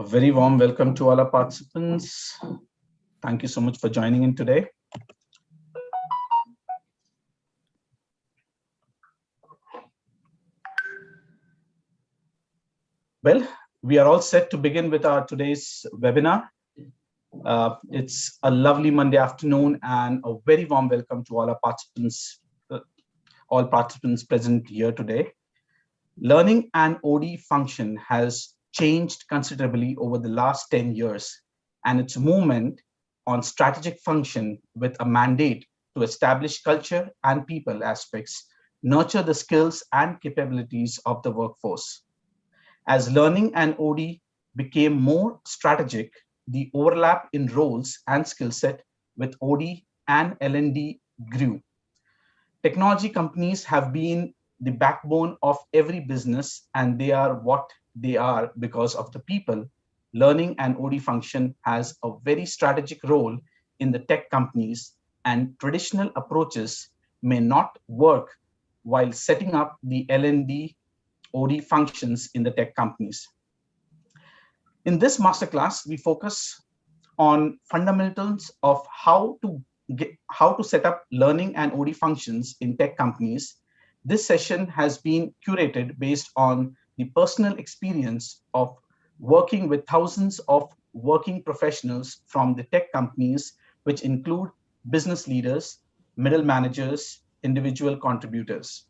A very warm welcome to all our participants. Thank you so much for joining in today. Well, we are all set to begin with our today's webinar. It's a lovely Monday afternoon and a very warm welcome to all participants present here today. Learning and OD function has changed considerably over the last 10 years, and its movement on strategic function with a mandate to establish culture and people aspects, nurture the skills and capabilities of the workforce. As learning and OD became more strategic, the overlap in roles and skill set with OD and L&D grew. Technology companies have been the backbone of every business, and they are what they are because of the people. Learning and OD function has a very strategic role in the tech companies, and traditional approaches may not work while setting up the L&D OD functions in the tech companies. In this masterclass, we focus on fundamentals of how to set up learning and OD functions in tech companies. This session has been curated based on the personal experience of working with thousands of working professionals from the tech companies, which include business leaders, middle managers, individual contributors.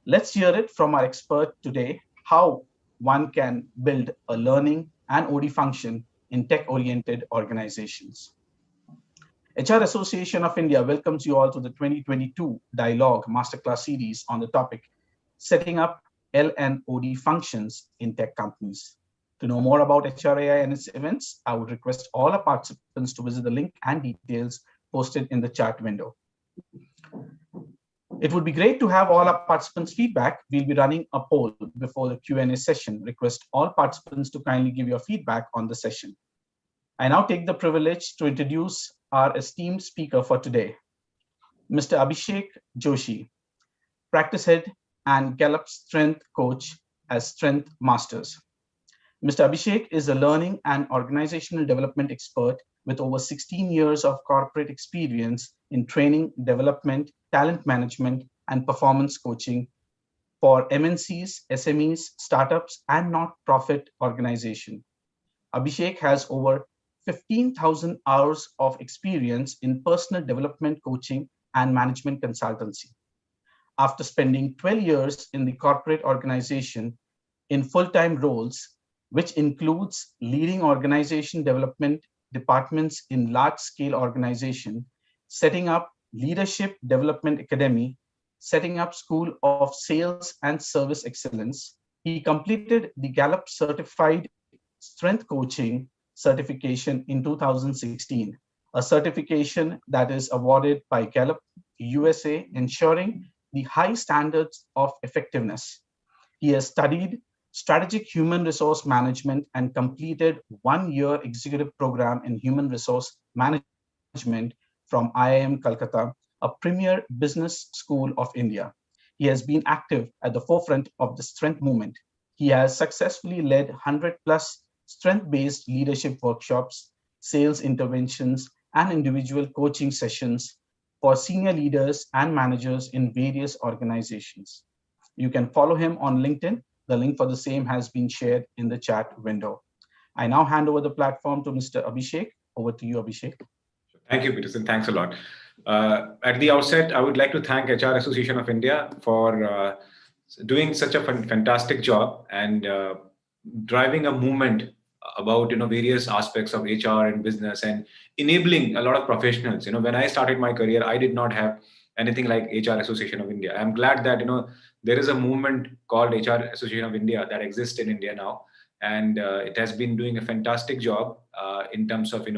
Let's hear it from our expert today, how one can build a learning and OD function in tech-oriented organizations. HR Association of India welcomes you all to the 2022 Dialogue Masterclass series on the topic, Setting Up L and OD Functions in Tech Companies. To know more about HRAI and its events, I would request all our participants to visit the link and details posted in the chat window. It would be great to have all our participants' feedback. We'll be running a poll before the Q&A session. Request all participants to kindly give your feedback on the session. I now take the privilege to introduce our esteemed speaker for today, Mr. Abhishek Joshi, practice head and Gallup strength coach as Strength Masters. Mr. Abhishek is a learning and organizational development expert with over 16 years of corporate experience in training, development, talent management, and performance coaching for MNCs, SMEs, startups, and not-profit organizations. Abhishek has over 15,000 hours of experience in personal development coaching and management consultancy. After spending 12 years in the corporate organization in full-time roles, which includes leading organization development departments in large-scale organization, setting up Leadership Development Academy, setting up School of Sales and Service Excellence, he completed the Gallup Certified Strength Coaching certification in 2016, a certification that is awarded by Gallup USA, ensuring the high standards of effectiveness. He has studied strategic human resource management and completed 1-year executive program in human resource management from IIM Calcutta, a premier business school of India. He has been active at the forefront of the strength movement. He has successfully led 100+ strength-based leadership workshops, sales interventions, and individual coaching sessions for senior leaders and managers in various organizations. You can follow him on LinkedIn. The link for the same has been shared in the chat window. I now hand over the platform to Mr. Abhishek. Over to you, Abhishek. Thank you, Peterson. Thanks a lot. At the outset, I would like to thank HR Association of India for doing such a fantastic job and driving a movement about various aspects of HR and business and enabling a lot of professionals. When I started my career, I did not have anything like HR Association of India. I'm glad that there is a movement called HR Association of India that exists in India now, and it has been doing a fantastic job in terms of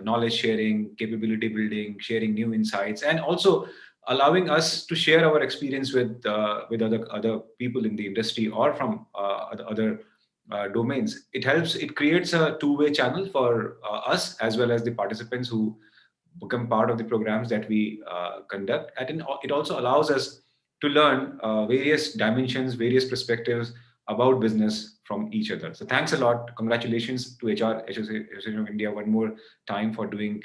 knowledge sharing, capability building, sharing new insights, and also allowing us to share our experience with other people in the industry or from other domains. It creates a two-way channel for us as well as the participants who become part of the programs that we conduct. And it also allows us to learn various dimensions, various perspectives about business from each other. So thanks a lot. Congratulations to HR Association of India one more time for doing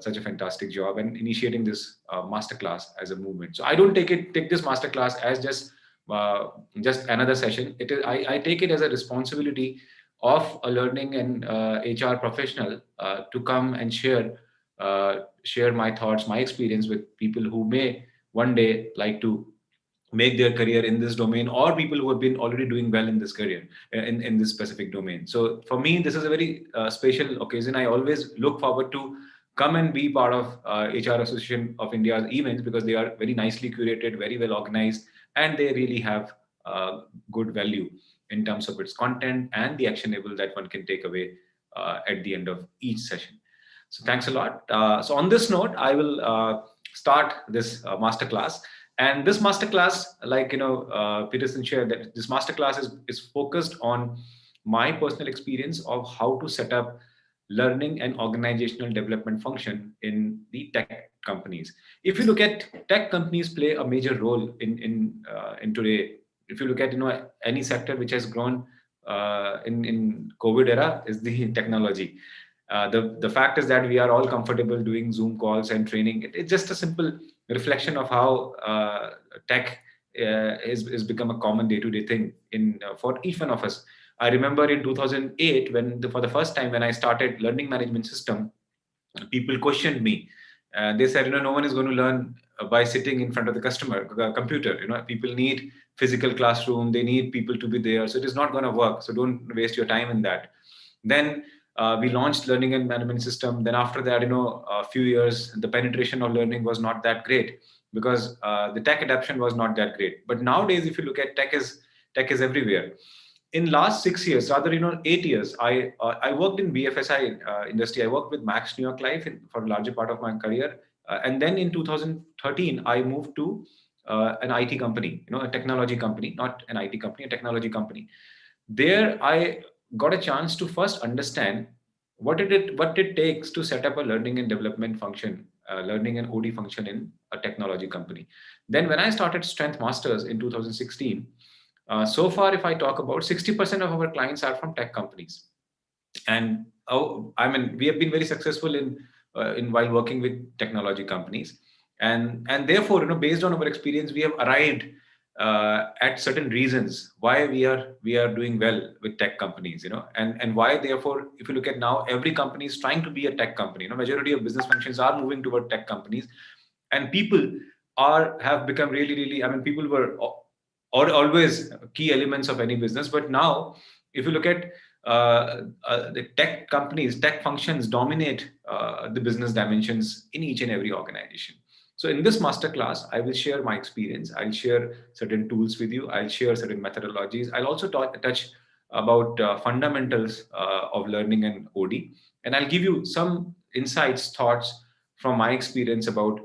such a fantastic job and initiating this masterclass as a movement. So I don't take this masterclass as just another session. It is I take it as a responsibility of a learning and HR professional to come and share my thoughts, my experience with people who may one day like to make their career in this domain, or people who have been already doing well in this career in this specific domain. So for me, this is a very special occasion. I always look forward to come and be part of HR Association of India's events, because they are very nicely curated, very well organized, and they really have good value in terms of its content and the actionable that one can take away at the end of each session. So thanks a lot. So on this note, I will start this masterclass. And this masterclass, like Peterson shared, that this masterclass is focused on my personal experience of how to set up learning and organizational development function in the tech companies. If you look at tech companies, play a major role in today. If you look at any sector which has grown in COVID era, is the technology. The fact is that we are all comfortable doing Zoom calls and training. It's just a simple reflection of how tech is become a common day-to-day thing for each one of us. I remember in 2008, for the first time when I started learning management system, people questioned me. They said, no one is going to learn by sitting in front of the computer. People need physical classroom. They need people to be there. So it is not going to work. So don't waste your time in that. Then we launched learning and management system. Then after that, a few years, the penetration of learning was not that great, because the tech adoption was not that great. But nowadays, if you look at tech is everywhere. In last 6 years, rather 8 years, I worked in BFSI industry. I worked with Max New York Life for a larger part of my career, and then in 2013, I moved to an IT company, a technology company, not an IT company, a technology company. There, I got a chance to first understand what it takes to set up a learning and development function, learning and OD function in a technology company. Then when I started Strength Masters in 2016, so far, if I talk about 60% of our clients are from tech companies. And we have been very successful in while working with technology companies. And therefore, based on our experience, we have arrived at certain reasons why we are doing well with tech companies, and why, therefore, if you look at now, every company is trying to be a tech company. Majority of business functions are moving toward tech companies, and people have become really, people were always key elements of any business. But now, if you look at the tech companies, tech functions dominate the business dimensions in each and every organization. So in this masterclass, I will share my experience. I'll share certain tools with you. I'll share certain methodologies. I'll also touch about fundamentals of learning and OD. And I'll give you some insights, thoughts from my experience about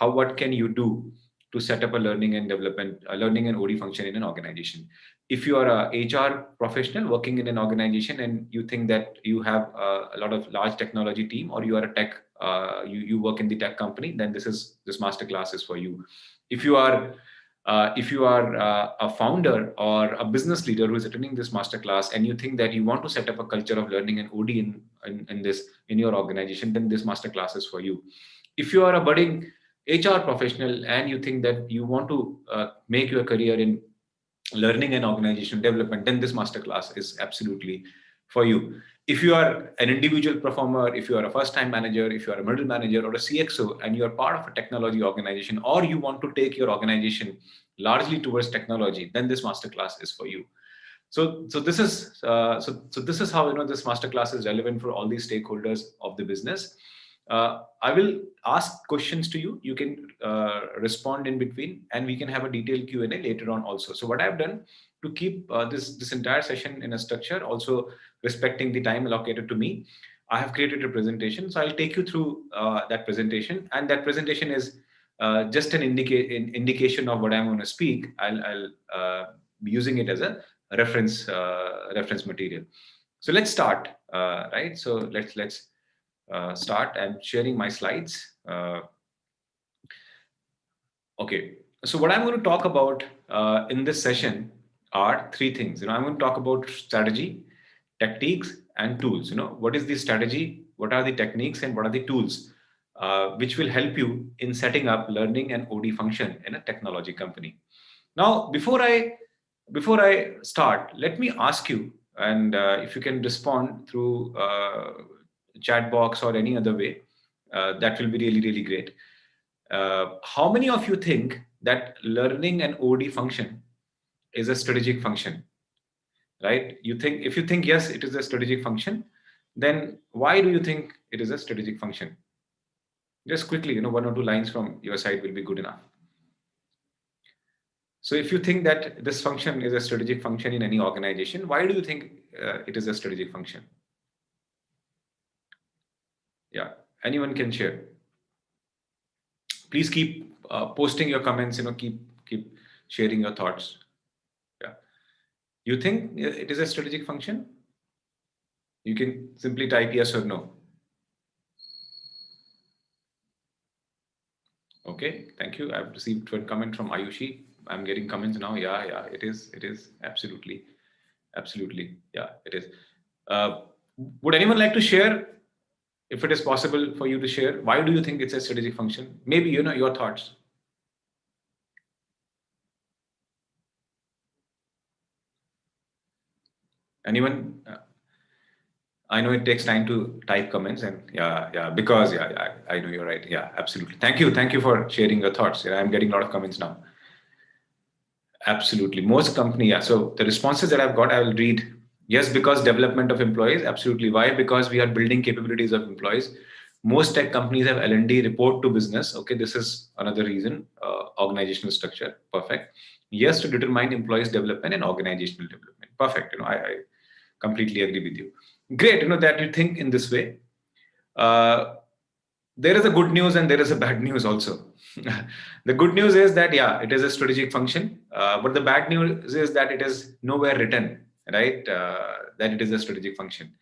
what can you do to set up a learning and OD function in an organization. If you are a HR professional working in an organization and you think that you have a lot of large technology team, or you are a tech, you work in the tech company, then this masterclass is for you. If you are a founder or a business leader who is attending this masterclass, and you think that you want to set up a culture of learning and OD in your organization, then this masterclass is for you. If you are a budding HR professional and you think that you want to make your career in learning and organizational development, then this masterclass is absolutely for you. If you are an individual performer, if you are a first-time manager, if you are a middle manager or a CXO, and you are part of a technology organization, or you want to take your organization largely towards technology, then this masterclass is for you. So this is how this masterclass is relevant for all these stakeholders of the business. I will ask questions to you. You can respond in between, and we can have a detailed Q&A later on also. So what I've done to keep this entire session in a structure, also respecting the time allocated to me, I have created a presentation. So I'll take you through that presentation, and that presentation is just an indication of what I'm going to speak. I'll be using it as a reference material. So let's start, right? So let's start. I'm sharing my slides. Okay, so what I'm going to talk about in this session are three things. I'm going to talk about strategy, tactics, and tools. What is the strategy, what are the techniques, and what are the tools which will help you in setting up learning and OD function in a technology company. Now, before I start, let me ask you, and if you can respond through chat box or any other way, that will be really, really great. How many of you think that learning an OD function is a strategic function? Right? If you think yes, it is a strategic function, then why do you think it is a strategic function? Just quickly, one or two lines from your side will be good enough. So if you think that this function is a strategic function in any organization, why do you think it is a strategic function? Yeah, anyone can share. Please keep posting your comments, keep sharing your thoughts. Yeah. You think it is a strategic function? You can simply type yes or no. Okay, thank you. I've received one comment from Ayushi. I'm getting comments now. Yeah, it is absolutely. Yeah, it is. Would anyone like to share, if it is possible for you to share, why do you think it's a strategic function? Maybe, your thoughts. Anyone? I know it takes time to type comments, and because I know you're right. Yeah, absolutely. Thank you for sharing your thoughts. I'm getting a lot of comments now. Absolutely. Most company, so the responses that I've got, I will read. Yes, because development of employees. Absolutely. Why? Because we are building capabilities of employees. Most tech companies have L&D, report to business. Okay, this is another reason. Organizational structure. Perfect. Yes, to determine employees' development and organizational development. Perfect. I completely agree with you. Great. That you think in this way. There is a good news and there is a bad news also. The good news is that, it is a strategic function. But the bad news is that it is nowhere written, right? That it is a strategic function.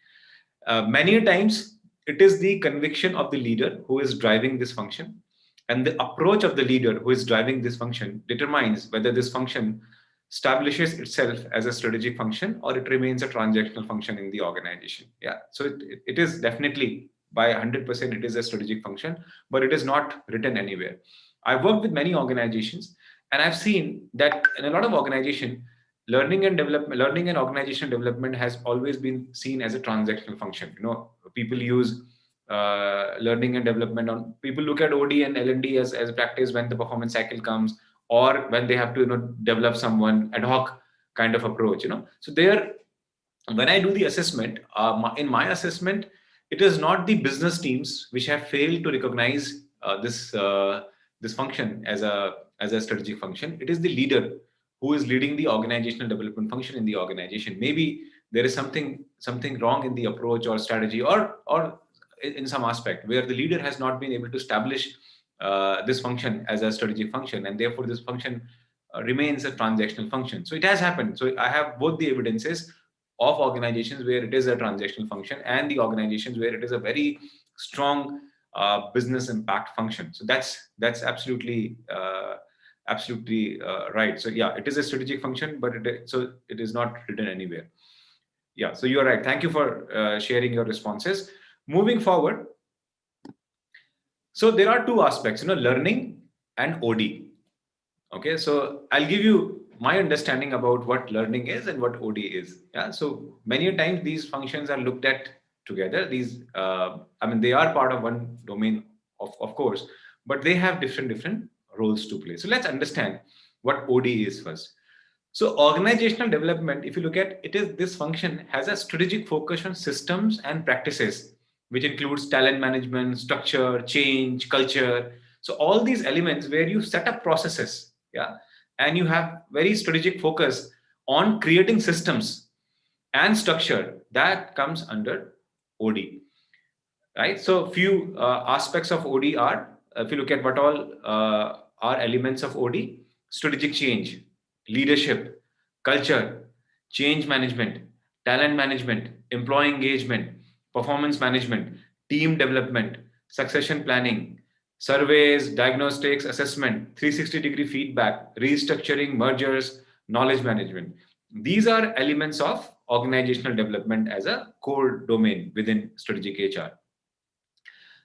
Many times, it is the conviction of the leader who is driving this function. And the approach of the leader who is driving this function determines whether this function establishes itself as a strategic function or it remains a transactional function in the organization. Yeah, so it is definitely by 100% it is a strategic function, but it is not written anywhere. I've worked with many organizations and I've seen that in a lot of organizations, learning and organizational development has always been seen as a transactional function. People use learning and development on, people look at OD and L&D as practice when the performance cycle comes, or when they have to develop someone ad hoc kind of approach. So there, when I do the assessment, in my assessment, it is not the business teams which have failed to recognize this function as a strategic function. It is the leader who is leading the organizational development function in the organization. Maybe there is something wrong in the approach or strategy, or in some aspect where the leader has not been able to establish this function as a strategic function, and therefore this function remains a transactional function. So it has happened. So I have both the evidences of organizations where it is a transactional function and the organizations where it is a very strong business impact function. So that's absolutely right. So it is a strategic function, but it is not written anywhere. Yeah, so you're right. Thank you for sharing your responses. Moving forward, so there are two aspects, learning and OD. Okay, so I'll give you my understanding about what learning is and what OD is. Yeah, so many times these functions are looked at together. These, they are part of one domain, of course, but they have different roles to play. So let's understand what OD is first. So organizational development, if you look at it, this function has a strategic focus on systems and practices, which includes talent management, structure, change, culture. So all these elements where you set up processes, and you have very strategic focus on creating systems and structure, that comes under OD, right? So few aspects of OD are, if you look at what all are elements of OD: strategic change, leadership, culture, change management, talent management, employee engagement, performance management, team development, succession planning, surveys, diagnostics, assessment, 360-degree feedback, restructuring, mergers, knowledge management. These are elements of organizational development as a core domain within strategic HR.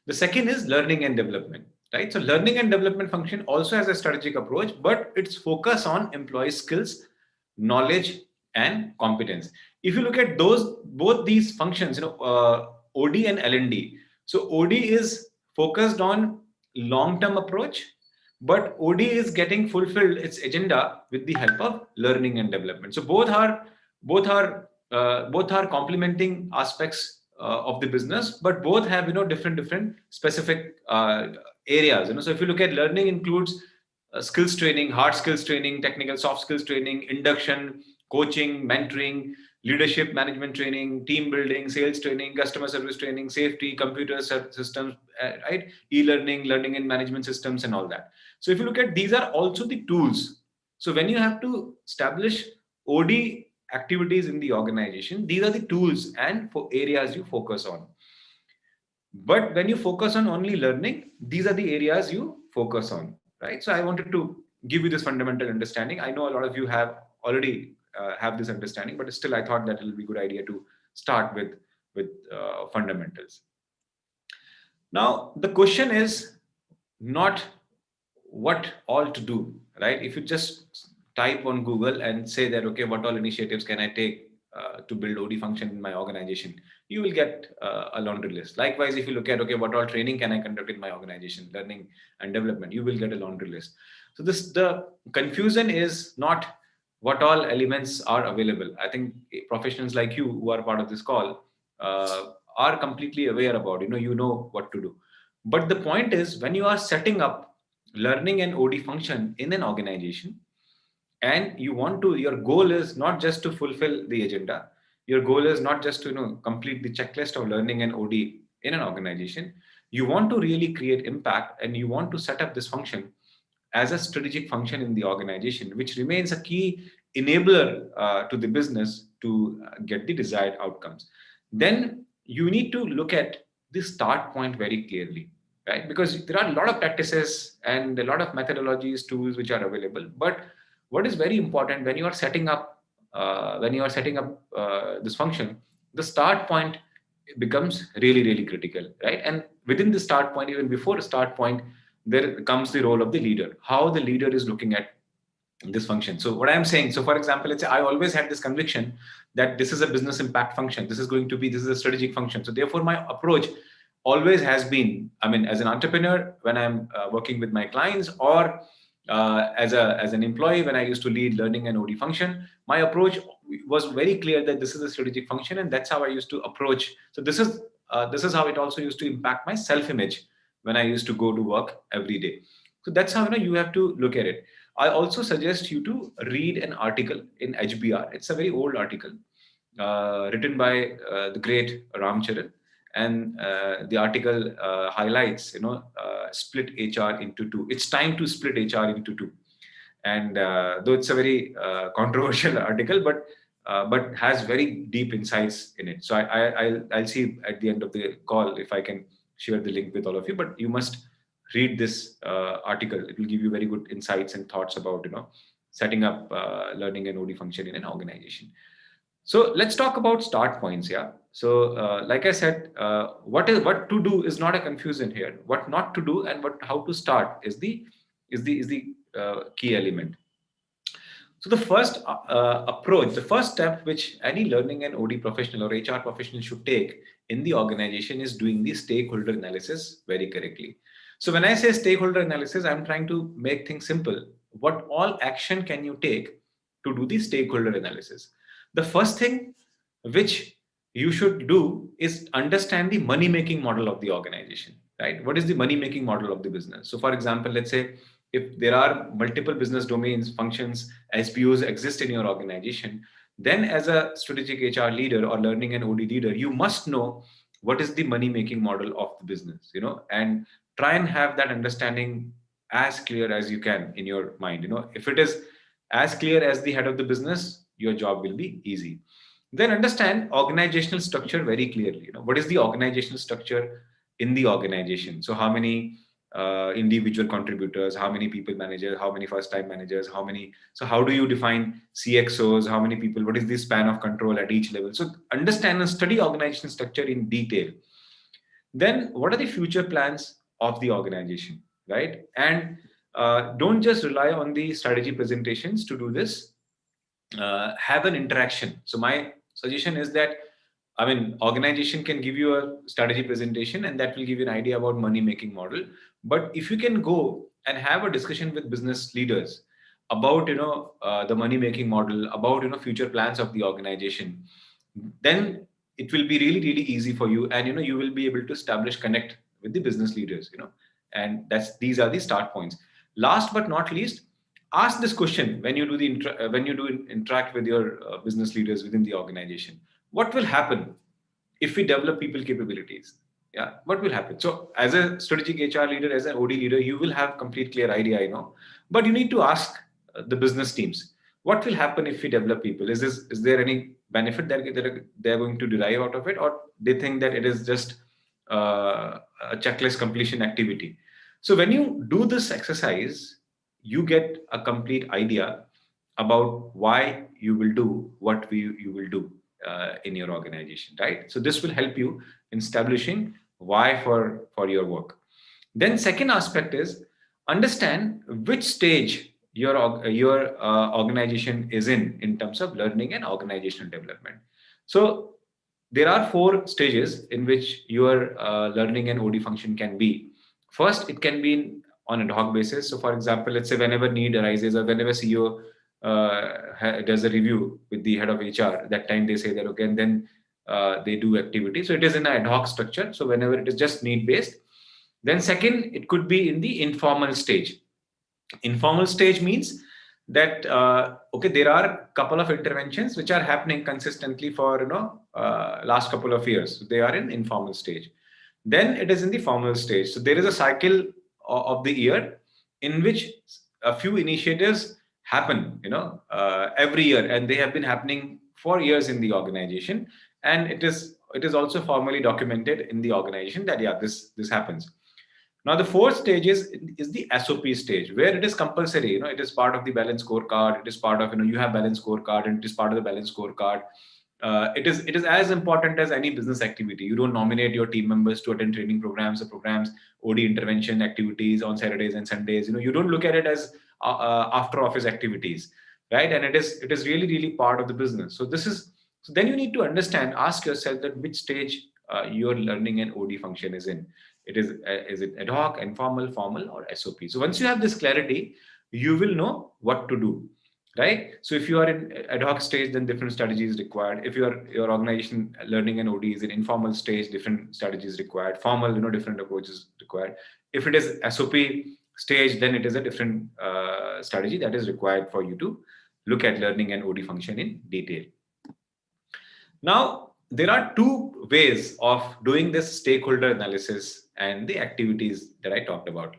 The second is learning and development, right? So learning and development function also has a strategic approach, but it's focus on employee skills, knowledge, and competence. If you look at both these functions, OD and LND. So OD is focused on long-term approach, but OD is getting fulfilled its agenda with the help of learning and development. So both are complementing aspects of the business, but both have different specific areas. So if you look at learning, includes skills training, hard skills training, technical soft skills training, induction, coaching, mentoring, leadership management training, team building, sales training, customer service training, safety, computer systems, right, e-learning, learning and management systems, and all that. So if you look at, these are also the tools. So when you have to establish OD activities in the organization, these are the tools and for areas you focus on. But when you focus on only learning, these are the areas you focus on, right? So I wanted to give you this fundamental understanding. I know a lot of you have already have this understanding, but still I thought that it will be a good idea to start with fundamentals. Now the question is not what all to do, right? If you just type on Google and say that, okay, what all initiatives can I take to build OD function in my organization, you will get a laundry list. Likewise, if you look at, okay, what all training can I conduct in my organization, learning and development, you will get a laundry list. So the confusion is not what all elements are available. I think professionals like you who are part of this call are completely aware about, you know what to do. But the point is, when you are setting up learning and OD function in an organization, and your goal is not just to fulfill the agenda, your goal is not just to complete the checklist of learning and OD in an organization. You want to really create impact, and you want to set up this function as a strategic function in the organization, which remains a key enabler to the business to get the desired outcomes. Then you need to look at the start point very clearly, right? Because there are a lot of practices and a lot of methodologies, tools which are available. But what is very important when you are setting up this function, the start point becomes really, really critical, right? And within the start point, even before the start point, there comes the role of the leader, how the leader is looking at this function. So what I'm saying, so for example, let's say I always had this conviction that this is a business impact function. This is a strategic function. So therefore my approach always has been, as an entrepreneur, when I'm working with my clients, or as an employee, when I used to lead learning and OD function, my approach was very clear that this is a strategic function, and that's how I used to approach. So this is how it also used to impact my self-image when I used to go to work every day. So that's how you have to look at it. I also suggest you to read an article in HBR. It's a very old article written by the great Ramcharan, and the article highlights, split HR into two. It's time to split HR into two. And though it's a very controversial article, but has very deep insights in it. So I'll see at the end of the call if I can share the link with all of you. But you must read this article. It will give you very good insights and thoughts about setting up learning and OD function in an organization. So let's talk about start points. Yeah. So like I said, what to do is not a confusion here. What not to do and how to start is the key element. So the first approach, the first step which any learning and OD professional or HR professional should take in the organization is doing the stakeholder analysis very correctly. So when I say stakeholder analysis, I'm trying to make things simple. What all action can you take to do the stakeholder analysis? The first thing which you should do is understand the money-making model of the organization, right? What is the money-making model of the business? So for example, let's say if there are multiple business domains, functions, SBOs exist in your organization, then as a strategic HR leader or learning and OD leader, you must know what is the money-making model of the business, and try and have that understanding as clear as you can in your mind. If it is as clear as the head of the business, your job will be easy. Then understand organizational structure very clearly. What is the organizational structure in the organization? So how many individual contributors, how many people managers, how many first time managers, so how do you define CXOs, how many people, what is the span of control at each level? So understand and study organization structure in detail. Then what are the future plans of the organization, right? And don't just rely on the strategy presentations to do this. Have an interaction. So my suggestion is that, I mean, organization can give you a strategy presentation and that will give you an idea about money making model. But if you can go and have a discussion with business leaders about, the money making model, about, future plans of the organization, then it will be really, really easy for you. And, you will be able to establish connect with the business leaders, and these are the start points. Last but not least, ask this question when you do interact with your business leaders within the organization. What will happen if we develop people capabilities? Yeah, what will happen? So as a strategic HR leader, as an OD leader, you will have complete clear idea, but you need to ask the business teams, what will happen if we develop people? Is there any benefit that they're going to derive out of it, or they think that it is just a checklist completion activity? So when you do this exercise, you get a complete idea about why you will do what you will do in your organization, right? So this will help you in establishing why for your work. Then second aspect is understand which stage your organization is in terms of learning and organizational development. So there are 4 stages in which your learning and OD function can be. First, it can be on ad hoc basis. So for example, let's say whenever need arises or whenever CEO does a review with the head of HR, that time they say that, okay, and then they do activity. So it is in an ad hoc structure. So whenever it is just need based. Then second, it could be in the informal stage. Informal stage means that, okay, there are a couple of interventions which are happening consistently for, last couple of years. They are in informal stage. Then it is in the formal stage. So there is a cycle of the year in which a few initiatives happen, every year, and they have been happening for years in the organization. And it is also formally documented in the organization that, yeah, this happens. Now, the 4th stage is the SOP stage, where it is compulsory. It is part of the balance scorecard. It is part of, you have balance scorecard, and it is part of the balance scorecard. It is as important as any business activity. You don't nominate your team members to attend training programs or OD intervention activities on Saturdays and Sundays. You don't look at it as after office activities, right? And it is really, really part of the business. So then you need to understand, ask yourself that which stage your learning and OD function is in. Is it ad hoc, informal, formal, or SOP? So once you have this clarity, you will know what to do, right? So if you are in ad hoc stage, then different strategies required. If your organization learning and OD is in informal stage, different strategies required. Formal, different approaches required. If it is SOP stage, then it is a different strategy that is required for you to look at learning and OD function in detail. Now, there are 2 ways of doing this stakeholder analysis and the activities that I talked about,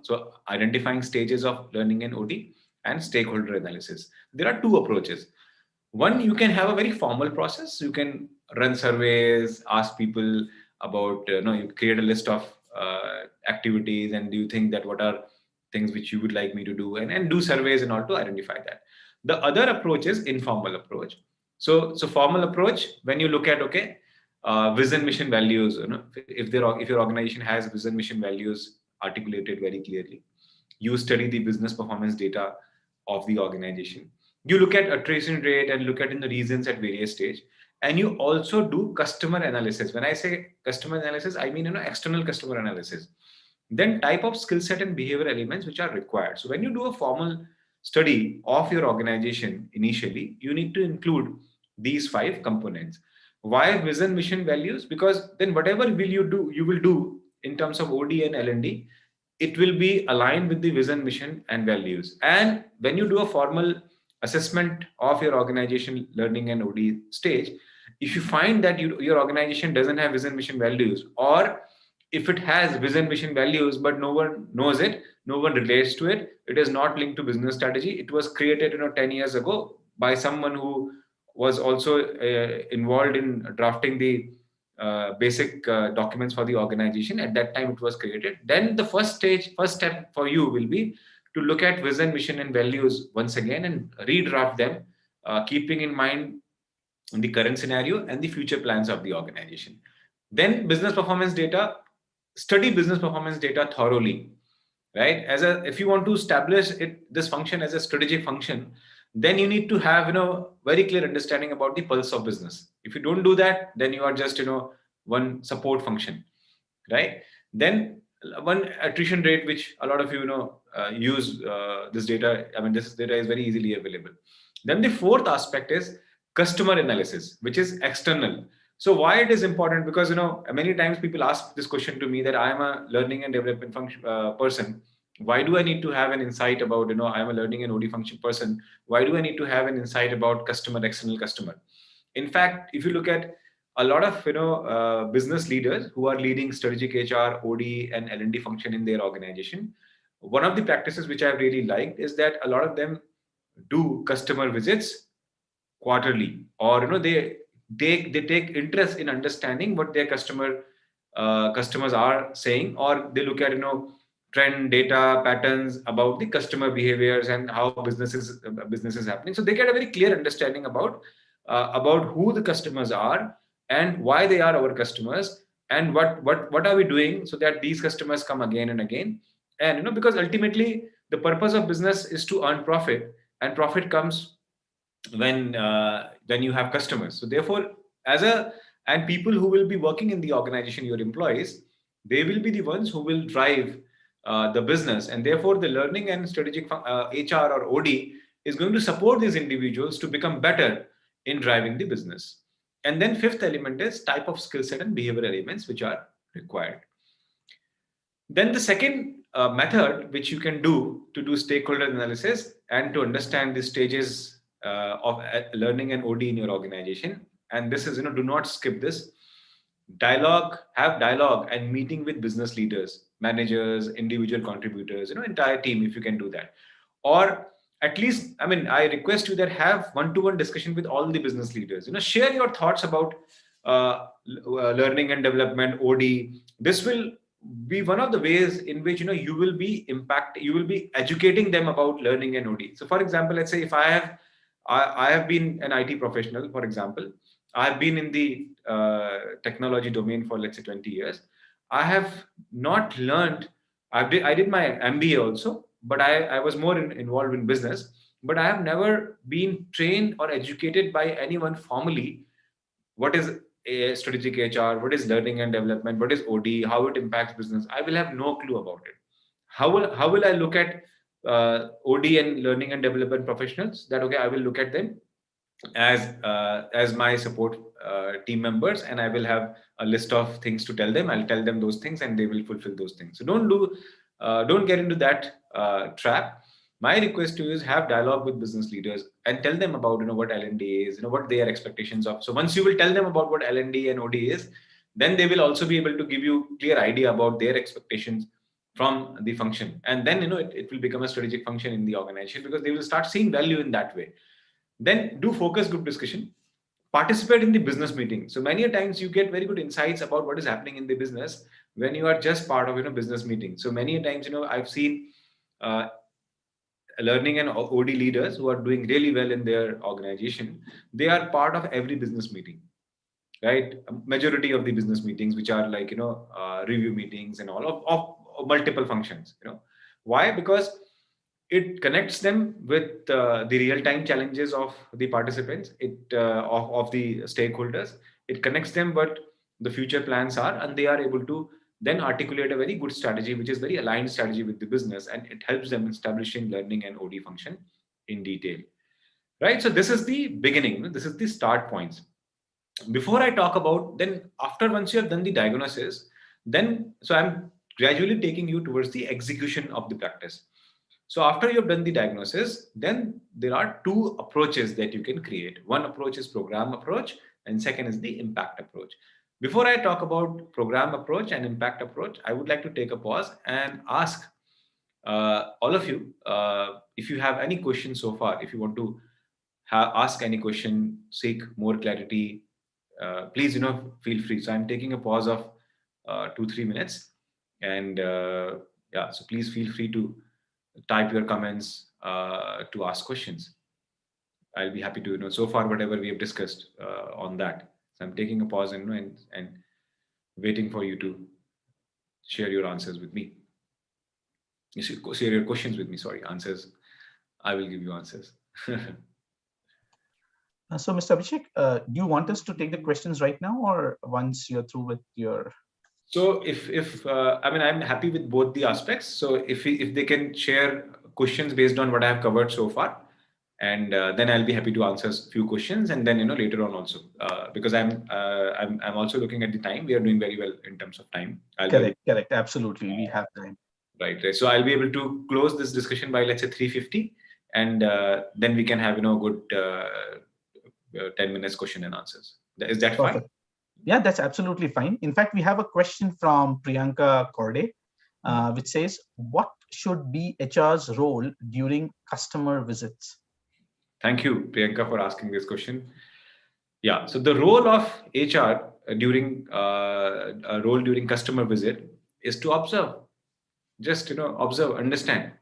so identifying stages of learning and OD and stakeholder analysis. There are 2 approaches. One, you can have a very formal process. You can run surveys, ask people about, you create a list of activities, and do you think that what are things which you would like me to do, and do surveys in order to identify that. The other approach is informal approach. So formal approach, when you look at, okay, vision, mission, values, if your organization has vision, mission, values articulated very clearly, you study the business performance data of the organization. You look at attrition rate and look at in the reasons at various stage, and you also do customer analysis. When I say customer analysis, I mean external customer analysis. Then type of skill set and behavior elements which are required. So when you do a formal study of your organization initially, you need to include these 5 components. Why vision, mission, values? Because then whatever you will do in terms of OD and L&D, it will be aligned with the vision, mission, and values. And when you do a formal assessment of your organization learning and OD stage, if you find that your organization doesn't have vision, mission, values, or if it has vision, mission, values, but no one knows it, no one relates to it, it is not linked to business strategy. It was created 10 years ago by someone who was also involved in drafting the basic documents for the organization. At that time, it was created. Then the first step for you will be to look at vision, mission, and values once again and redraft them, keeping in mind the current scenario and the future plans of the organization. Then business performance data, study business performance data thoroughly, right? If you want to establish this function as a strategic function, then you need to have very clear understanding about the pulse of business. If you don't do that, then you are just one support function, right? Then one attrition rate, which a lot of use this data. I mean, this data is very easily available. Then the fourth aspect is customer analysis, which is external. So why it is important? Because many times people ask this question to me that I am a learning and development function person. Why do I need to have an insight about I am a learning and OD function person? Why do I need to have an insight about external customer? In fact, if you look at a lot of business leaders who are leading strategic HR, OD, and L&D function in their organization, one of the practices which I really liked is that a lot of them do customer visits quarterly, or they take interest in understanding what their customers are saying, or they look at trend data patterns about the customer behaviors and how business is happening. So they get a very clear understanding about who the customers are and why they are our customers, and what are we doing so that these customers come again and again. And because ultimately the purpose of business is to earn profit, and profit comes when you have customers. So therefore, and people who will be working in the organization, your employees, they will be the ones who will drive the business, and therefore the learning and strategic HR or OD is going to support these individuals to become better in driving the business. And then fifth element is type of skill set and behavior elements which are required. Then the second method which you can do to do stakeholder analysis and to understand the stages of learning and OD in your organization, and this is, do not skip this. Have dialogue and meeting with business leaders, managers, individual contributors, entire team, if you can do that. Or at least, I request you that have one-to-one discussion with all the business leaders. Share your thoughts about learning and development, OD. This will be one of the ways in which you will be educating them about learning and OD. So for example, let's say if I have been an IT professional, for example, I've been in the technology domain for, let's say, 20 years. I have not learned, I did my MBA also, but I was more involved in business, but I have never been trained or educated by anyone formally. What is a strategic HR? What is learning and development? What is OD? How it impacts business? I will have no clue about it. How will I look at OD and learning and development professionals? That, okay, I will look at them as my support team members, and I will have a list of things to tell them. I'll tell them those things and they will fulfill those things. So don't get into that trap. My request to you is have dialogue with business leaders and tell them about what L&D is, what their expectations of. So once you will tell them about what L&D and OD is, then they will also be able to give you clear idea about their expectations from the function, and then it will become a strategic function in the organization, because they will start seeing value in that way. Then do focus group discussion. Participate in the business meeting. So many times you get very good insights about what is happening in the business when you are just part of business meeting. So many times I've seen learning and OD leaders who are doing really well in their organization. They are part of every business meeting, right? A majority of the business meetings, which are like review meetings and all of multiple functions. Why? Because it connects them with the real-time challenges of the participants, of the stakeholders. It connects them what the future plans are, and they are able to then articulate a very good strategy, which is very aligned strategy with the business, and it helps them establishing learning and OD function in detail, right? So this is the beginning. This is the start points. Before I talk about, then after once you have done the diagnosis, then so I'm gradually taking you towards the execution of the practice. So after you've done the diagnosis, then there are two approaches that you can create. One approach is program approach, and second is the impact approach. Before I talk about program approach and impact approach, I would like to take a pause and ask all of you, if you have any questions so far, if you want to ask any question, seek more clarity, please, feel free. So I'm taking a pause of 2-3 minutes, and yeah, so please feel free to type your comments, to ask questions. I'll be happy to, so far whatever we have discussed on that. So I'm taking a pause and waiting for you to share your answers with me. You should share your questions with me. Sorry, answers. I will give you answers. So, Mr. Abhishek, do you want us to take the questions right now, or once you're through with your? So if I mean, I'm happy with both the aspects. So if they can share questions based on what I have covered so far, and then I'll be happy to answer a few questions, and then later on also, because I'm also looking at the time. We are doing very well in terms of time. Correct. Absolutely, we have time. Right. So I'll be able to close this discussion by, let's say, 3:50, and then we can have good 10 minutes question and answers. Is that Perfect. fine? Yeah, that's absolutely fine. In fact, we have a question from Priyanka Korde, which says, what should be HR's role during customer visits? Thank you, Priyanka, for asking this question. Yeah, so the role of HR during a role during customer visit is to observe, just observe, understand.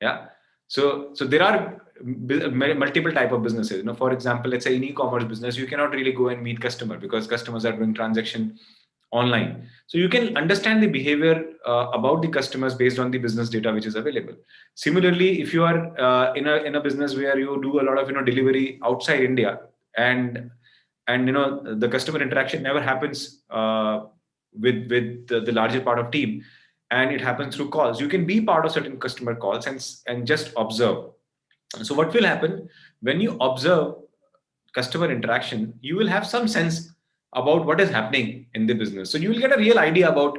Yeah, so there are multiple type of businesses. For example, let's say in e-commerce business, you cannot really go and meet customer because customers are doing transaction online. So you can understand the behavior about the customers based on the business data which is available. Similarly, if you are in a business where you do a lot of delivery outside India, and the customer interaction never happens with the larger part of team, and it happens through calls, you can be part of certain customer calls and just observe. So what will happen when you observe customer interaction, you will have some sense about what is happening in the business. So you will get a real idea about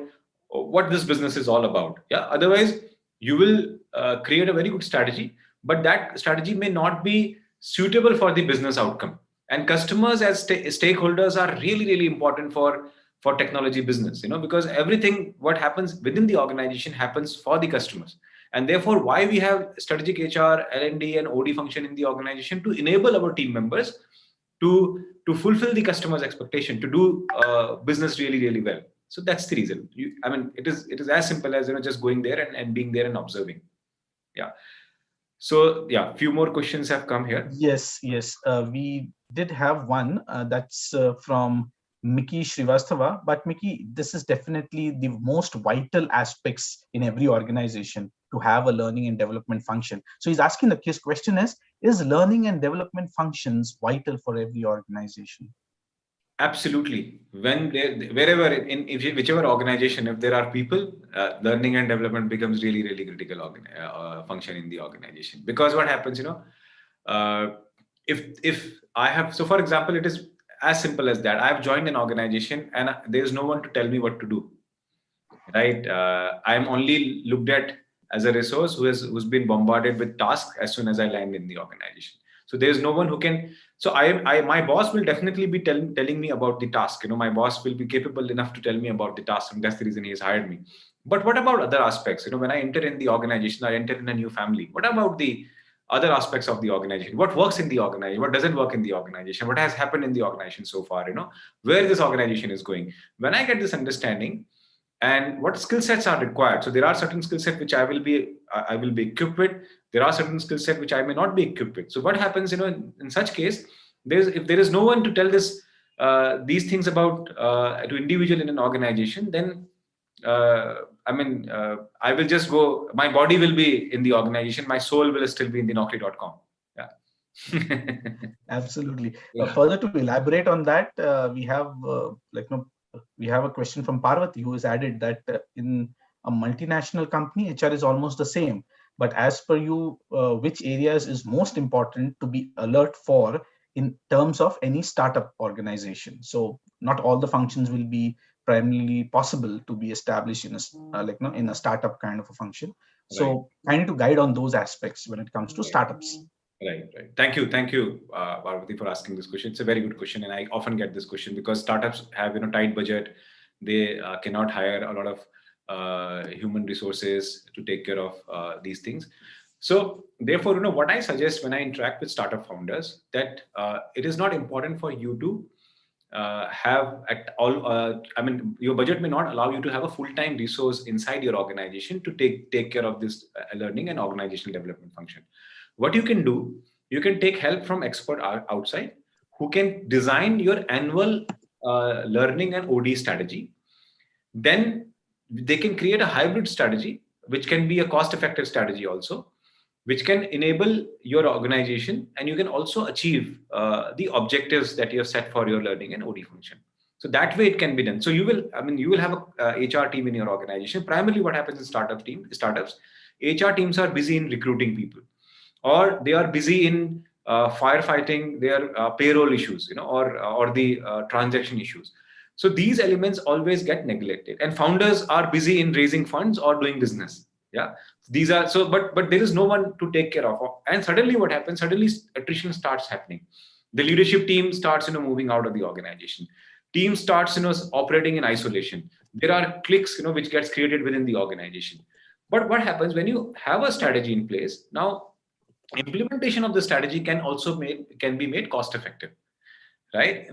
what this business is all about. Yeah. Otherwise, you will create a very good strategy, but that strategy may not be suitable for the business outcome. And customers as stakeholders are really, really important for technology business, because everything what happens within the organization happens for the customers. And therefore, why we have strategic HR, L&D, and OD function in the organization to enable our team members to fulfill the customer's expectation, to do business really, really well. So that's the reason. It is as simple as just going there and being there and observing. Yeah. So yeah, few more questions have come here. Yes. We did have one that's from Mickey Srivastava, but Mickey, this is definitely the most vital aspects in every organization, to have a learning and development function. So he's asking, his question is learning and development functions vital for every organization? Absolutely. Wherever whichever organization, if there are people, learning and development becomes really, really critical function in the organization. Because what happens, if I have, so for example, it is as simple as that. I have joined an organization and there is no one to tell me what to do. Right? I am only looked at as a resource who's been bombarded with tasks as soon as I land in the organization. So there is no one who can. So my boss will definitely be telling me about the task. My boss will be capable enough to tell me about the task, and that's the reason he has hired me. But what about other aspects? When I enter in the organization, I enter in a new family. What about the other aspects of the organization? What works in the organization? What doesn't work in the organization? What has happened in the organization so far? Where this organization is going. When I get this understanding, and what skill sets are required. So there are certain skill sets which I will be equipped with. There are certain skill sets which I may not be equipped with. So what happens, in such case, if there is no one to tell these things about to individual in an organization, then I will just go. My body will be in the organization. My soul will still be in the Naukri.com. Yeah. Absolutely. Further to elaborate on that, we have a question from Parvati, who has added that in a multinational company, HR is almost the same. But as per you, which areas is most important to be alert for in terms of any startup organization? So not all the functions will be primarily possible to be established in in a startup kind of a function. So I need to guide on those aspects when it comes to startups. Right. Thank you, Parvati, for asking this question. It's a very good question, and I often get this question because startups have tight budget. They cannot hire a lot of human resources to take care of these things. So therefore, what I suggest when I interact with startup founders, that it is not important for you to have at all, I mean, your budget may not allow you to have a full-time resource inside your organization to take care of this learning and organizational development function. What you can do, you can take help from expert outside who can design your annual learning and OD strategy. Then they can create a hybrid strategy, which can be a cost-effective strategy also, which can enable your organization, and you can also achieve the objectives that you have set for your learning and OD function. So that way it can be done. So you will have a HR team in your organization. Primarily what happens in startups, HR teams are busy in recruiting people, or they are busy in firefighting their payroll issues, or the transaction issues. So these elements always get neglected, and founders are busy in raising funds or doing business. Yeah, these are so, but there is no one to take care of. And suddenly what happens? Suddenly attrition starts happening. The leadership team starts, moving out of the organization. Team starts, operating in isolation. There are cliques, which gets created within the organization. But what happens when you have a strategy in place? Now, implementation of the strategy can also be made cost effective, right?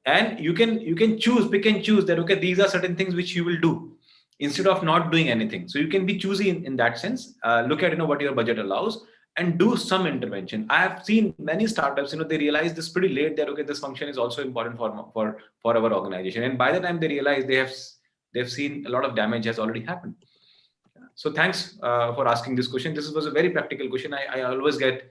And you can pick and choose that, okay, these are certain things which you will do instead of not doing anything. So you can be choosy in that sense. Look at what your budget allows and do some intervention. I have seen many startups, they realize this pretty late that, okay, this function is also important for our organization, and by the time they realize, they've seen a lot of damage has already happened. So thanks for asking this question. This was a very practical question. I always get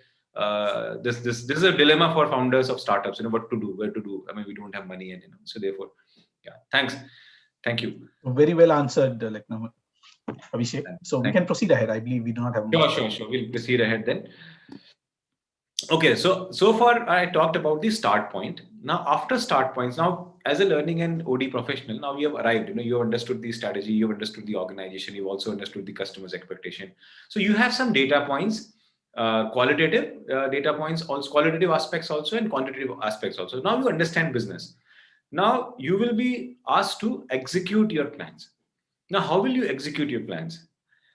this is a dilemma for founders of startups, what to do, where to do. I mean, we don't have money, and so therefore, yeah. Thank you. Very well answered, Abhishek. So we can proceed ahead. I believe we do not have much. Sure. We'll proceed ahead then. Okay, so far I talked about the start point. Now, after start points, now as a learning and OD professional, now we have arrived. You understood the strategy, you understood the organization, you've also understood the customer's expectation. So you have some data points, qualitative data points, also qualitative aspects also, and quantitative aspects also. Now you understand business. Now you will be asked to execute your plans. Now, how will you execute your plans?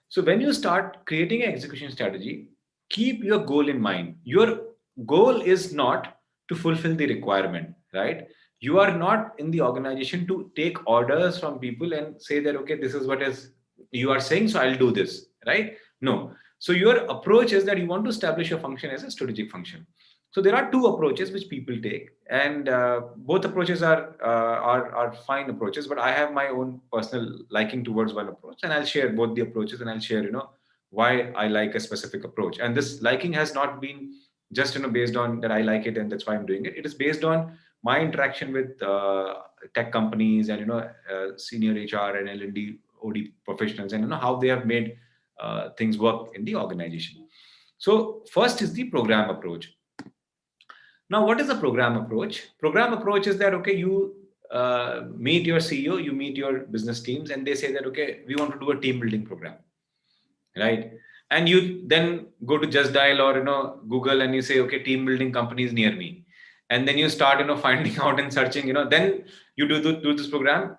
So when you start creating an execution strategy, keep your goal in mind. Your goal is not to fulfill the requirement, right? You are not in the organization to take orders from people and say that, okay, this is what is you are saying, so I'll do this, right? No. So your approach is that you want to establish a function as a strategic function. So there are two approaches which people take, and both approaches are fine approaches. But I have my own personal liking towards one approach, and I'll share both the approaches, and I'll share why I like a specific approach. And this liking has not been just based on that I like it and that's why I'm doing it. It is based on my interaction with tech companies and senior HR and L&D OD professionals, and how they have made things work in the organization. So first is the program approach. Now, what is a program approach? Program approach is that, okay, you meet your CEO, you meet your business teams, and they say that, okay, we want to do a team building program, right? And you then go to Just Dial or Google, and you say, okay, team building companies near me, and then you start finding out and searching. Then you do this program.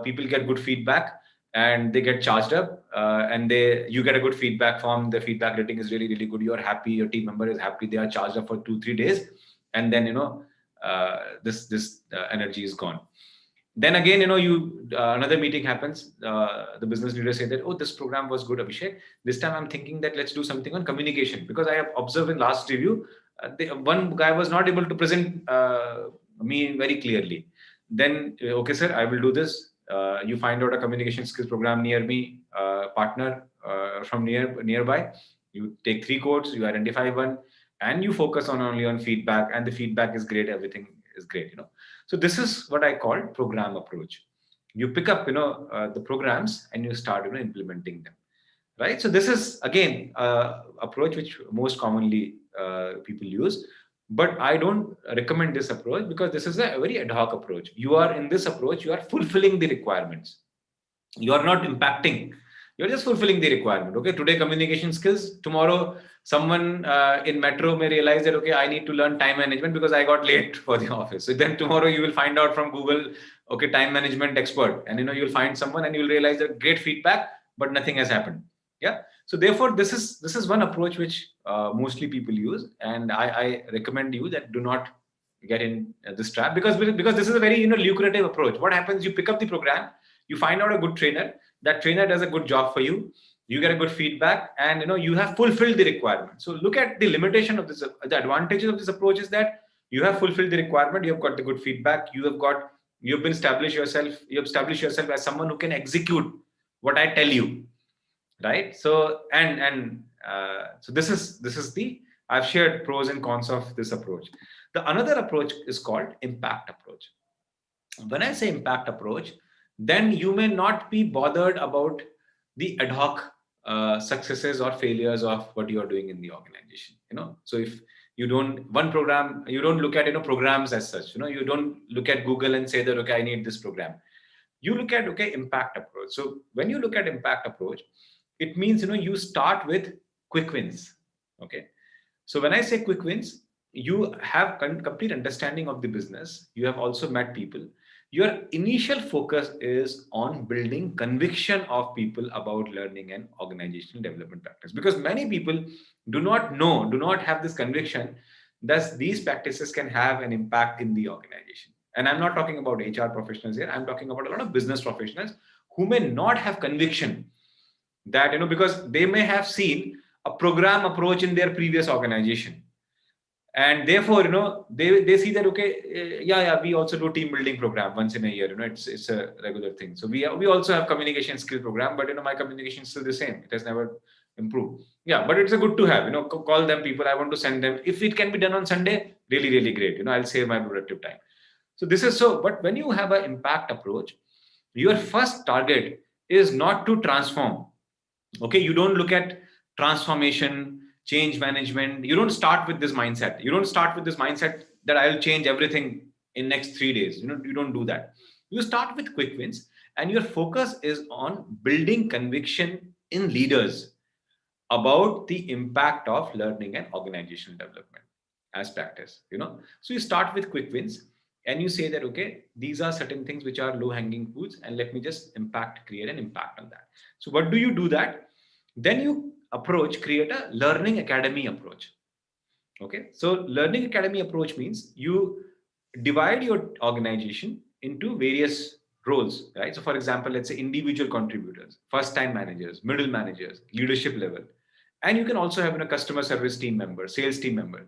People get good feedback, and they get charged up, and you get a good feedback form. The feedback rating is really, really good. You're happy. Your team member is happy. They are charged up for 2-3 days. And then, this energy is gone. Then again, another meeting happens. The business leader say that, oh, this program was good, Abhishek. This time I'm thinking that let's do something on communication, because I have observed in last review, one guy was not able to present me very clearly. Then, okay, sir, I will do this. You find out a communication skills program near me, partner from nearby. You take 3 codes, you identify one, and you focus only on feedback, and the feedback is great. Everything is great, So this is what I call program approach. You pick up, the programs, and you start, implementing them, right? So this is again approach which most commonly people use, but I don't recommend this approach because this is a very ad hoc approach. You are in this approach, you are fulfilling the requirements. You are not impacting. You're just fulfilling the requirement. Okay, today communication skills. Tomorrow, someone in metro may realize that, okay, I need to learn time management because I got late for the office. So then tomorrow you will find out from Google, okay, time management expert, and you'll find someone and you'll realize that great feedback, but nothing has happened. Yeah. So therefore, this is one approach which mostly people use, and I recommend you that do not get in this trap, because this is a very lucrative approach. What happens? You pick up the program, you find out a good trainer, that trainer does a good job for you, you get a good feedback, and you have fulfilled the requirement. So look at the limitation of this. The advantages of this approach is that you have fulfilled the requirement, you have got the good feedback, you've established yourself as someone who can execute what I tell you, right? So so this is the, I've shared pros and cons of this approach. The another approach is called impact approach. When I say impact approach, then you may not be bothered about the ad hoc successes or failures of what you are doing in the organization. So if you don't look at programs as such. You don't look at Google and say that, okay, I need this program. You look at, okay, impact approach. So when you look at impact approach, it means you start with quick wins. Okay, so when I say quick wins, you have complete understanding of the business, you have also met people. Your initial focus is on building conviction of people about learning and organizational development practice, because many people do not have this conviction that these practices can have an impact in the organization. And I'm not talking about HR professionals here, I'm talking about a lot of business professionals who may not have conviction that, because they may have seen a program approach in their previous organization, and therefore they see that, okay, we also do team building program once in a year. It's a regular thing. So we also have communication skill program, but my communication is still the same, it has never improved. But it's a good to have, call them people, I want to send them. If it can be done on Sunday, really, really great. I'll save my productive time. So this is so. But when you have an impact approach, your first target is not to transform. Okay, you don't look at transformation, change management. You don't start with this mindset. You don't start with this mindset that I'll change everything in next 3 days. You don't do that. You start with quick wins, and your focus is on building conviction in leaders about the impact of learning and organizational development as practice. So you start with quick wins, and you say that, okay, these are certain things which are low hanging fruits, and let me just create an impact on that. So what do you do that? Then you create a learning academy approach. Okay, so learning academy approach means you divide your organization into various roles, right? So for example, let's say individual contributors, first time managers, middle managers, leadership level, and you can also have a customer service team member, sales team member,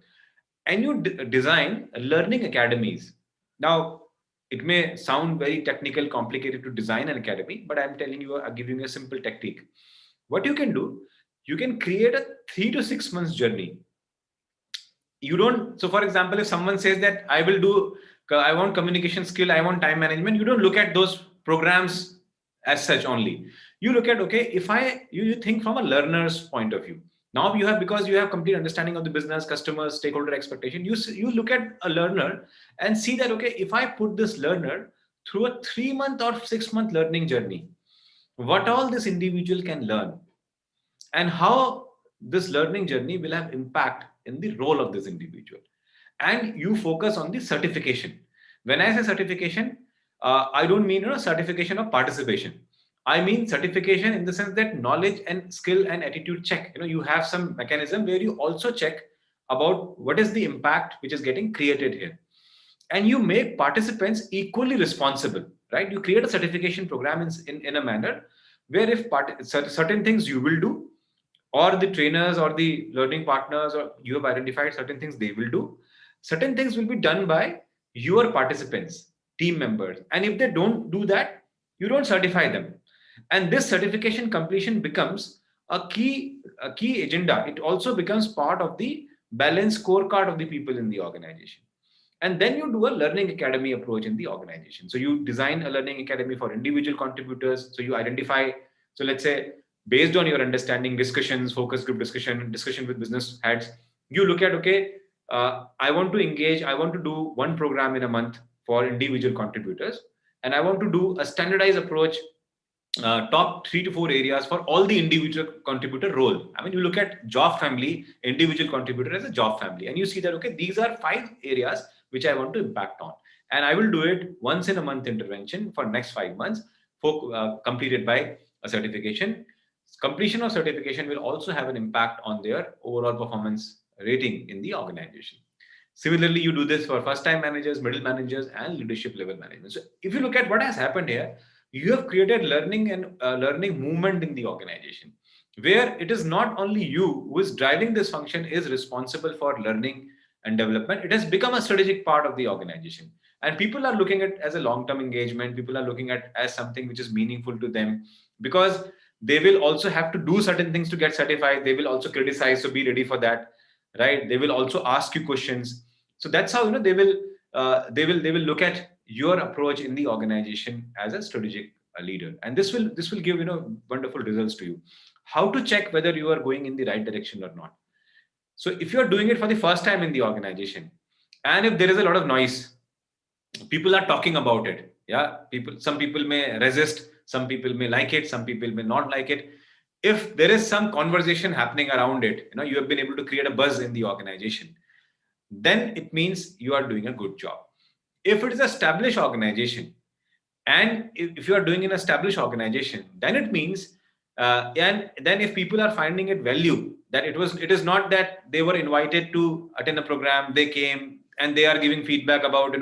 and you design learning academies. Now, it may sound very technical, complicated to design an academy, but I'm telling you, I'm giving you a simple technique. What you can do, you can create a 3 to 6 months journey. So for example, if someone says that I want communication skill, I want time management, you don't look at those programs as such only. You look at, okay, you think from a learner's point of view. Now because you have complete understanding of the business, customers, stakeholder expectation, you look at a learner and see that, okay, if I put this learner through a 3-month or 6-month learning journey, what all this individual can learn and how this learning journey will have impact in the role of this individual. And you focus on the certification. When I say certification, I don't mean certification of participation. I mean certification in the sense that knowledge and skill and attitude check. You have some mechanism where you also check about what is the impact which is getting created here. And you make participants equally responsible, right? You create a certification program in a manner where if certain things you will do, or the trainers or the learning partners, or you have identified certain things they will do, certain things will be done by your participants, team members. And if they don't do that, you don't certify them. And this certification completion becomes a key agenda. It also becomes part of the balanced scorecard of the people in the organization. And then you do a learning academy approach in the organization. So you design a learning academy for individual contributors. So you identify, so let's say, based on your understanding, discussions, focus group discussion with business heads, you look at, okay, I want to do one program in a month for individual contributors. And I want to do a standardized approach, top 3 to 4 areas for all the individual contributor role. I mean, you look at job family, individual contributor as a job family, and you see that, okay, these are 5 areas which I want to impact on. And I will do it once in a month intervention for next 5 months, completed by a certification. Completion of certification will also have an impact on their overall performance rating in the organization. Similarly, you do this for first-time managers, middle managers, and leadership level management. So if you look at what has happened here, you have created learning and learning movement in the organization, where it is not only you who is driving this function is responsible for learning and development. It has become a strategic part of the organization. And people are looking at it as a long-term engagement. People are looking at it as something which is meaningful to them, because they will also have to do certain things to get certified. They will also criticize, so be ready for that, right? They will also ask you questions. So that's how they will look at your approach in the organization as a strategic leader, and this will give wonderful results to you. How to check whether you are going in the right direction or not? So if you are doing it for the first time in the organization, and if there is a lot of noise, people are talking about it, yeah, some people may resist, some people may like it, some people may not like it. If there is some conversation happening around it, you have been able to create a buzz in the organization, then it means you are doing a good job. If it is an established organization, and if you are doing an established organization, then it means, and then if people are finding it value, that it is not that they were invited to attend a program, they came and they are giving feedback about,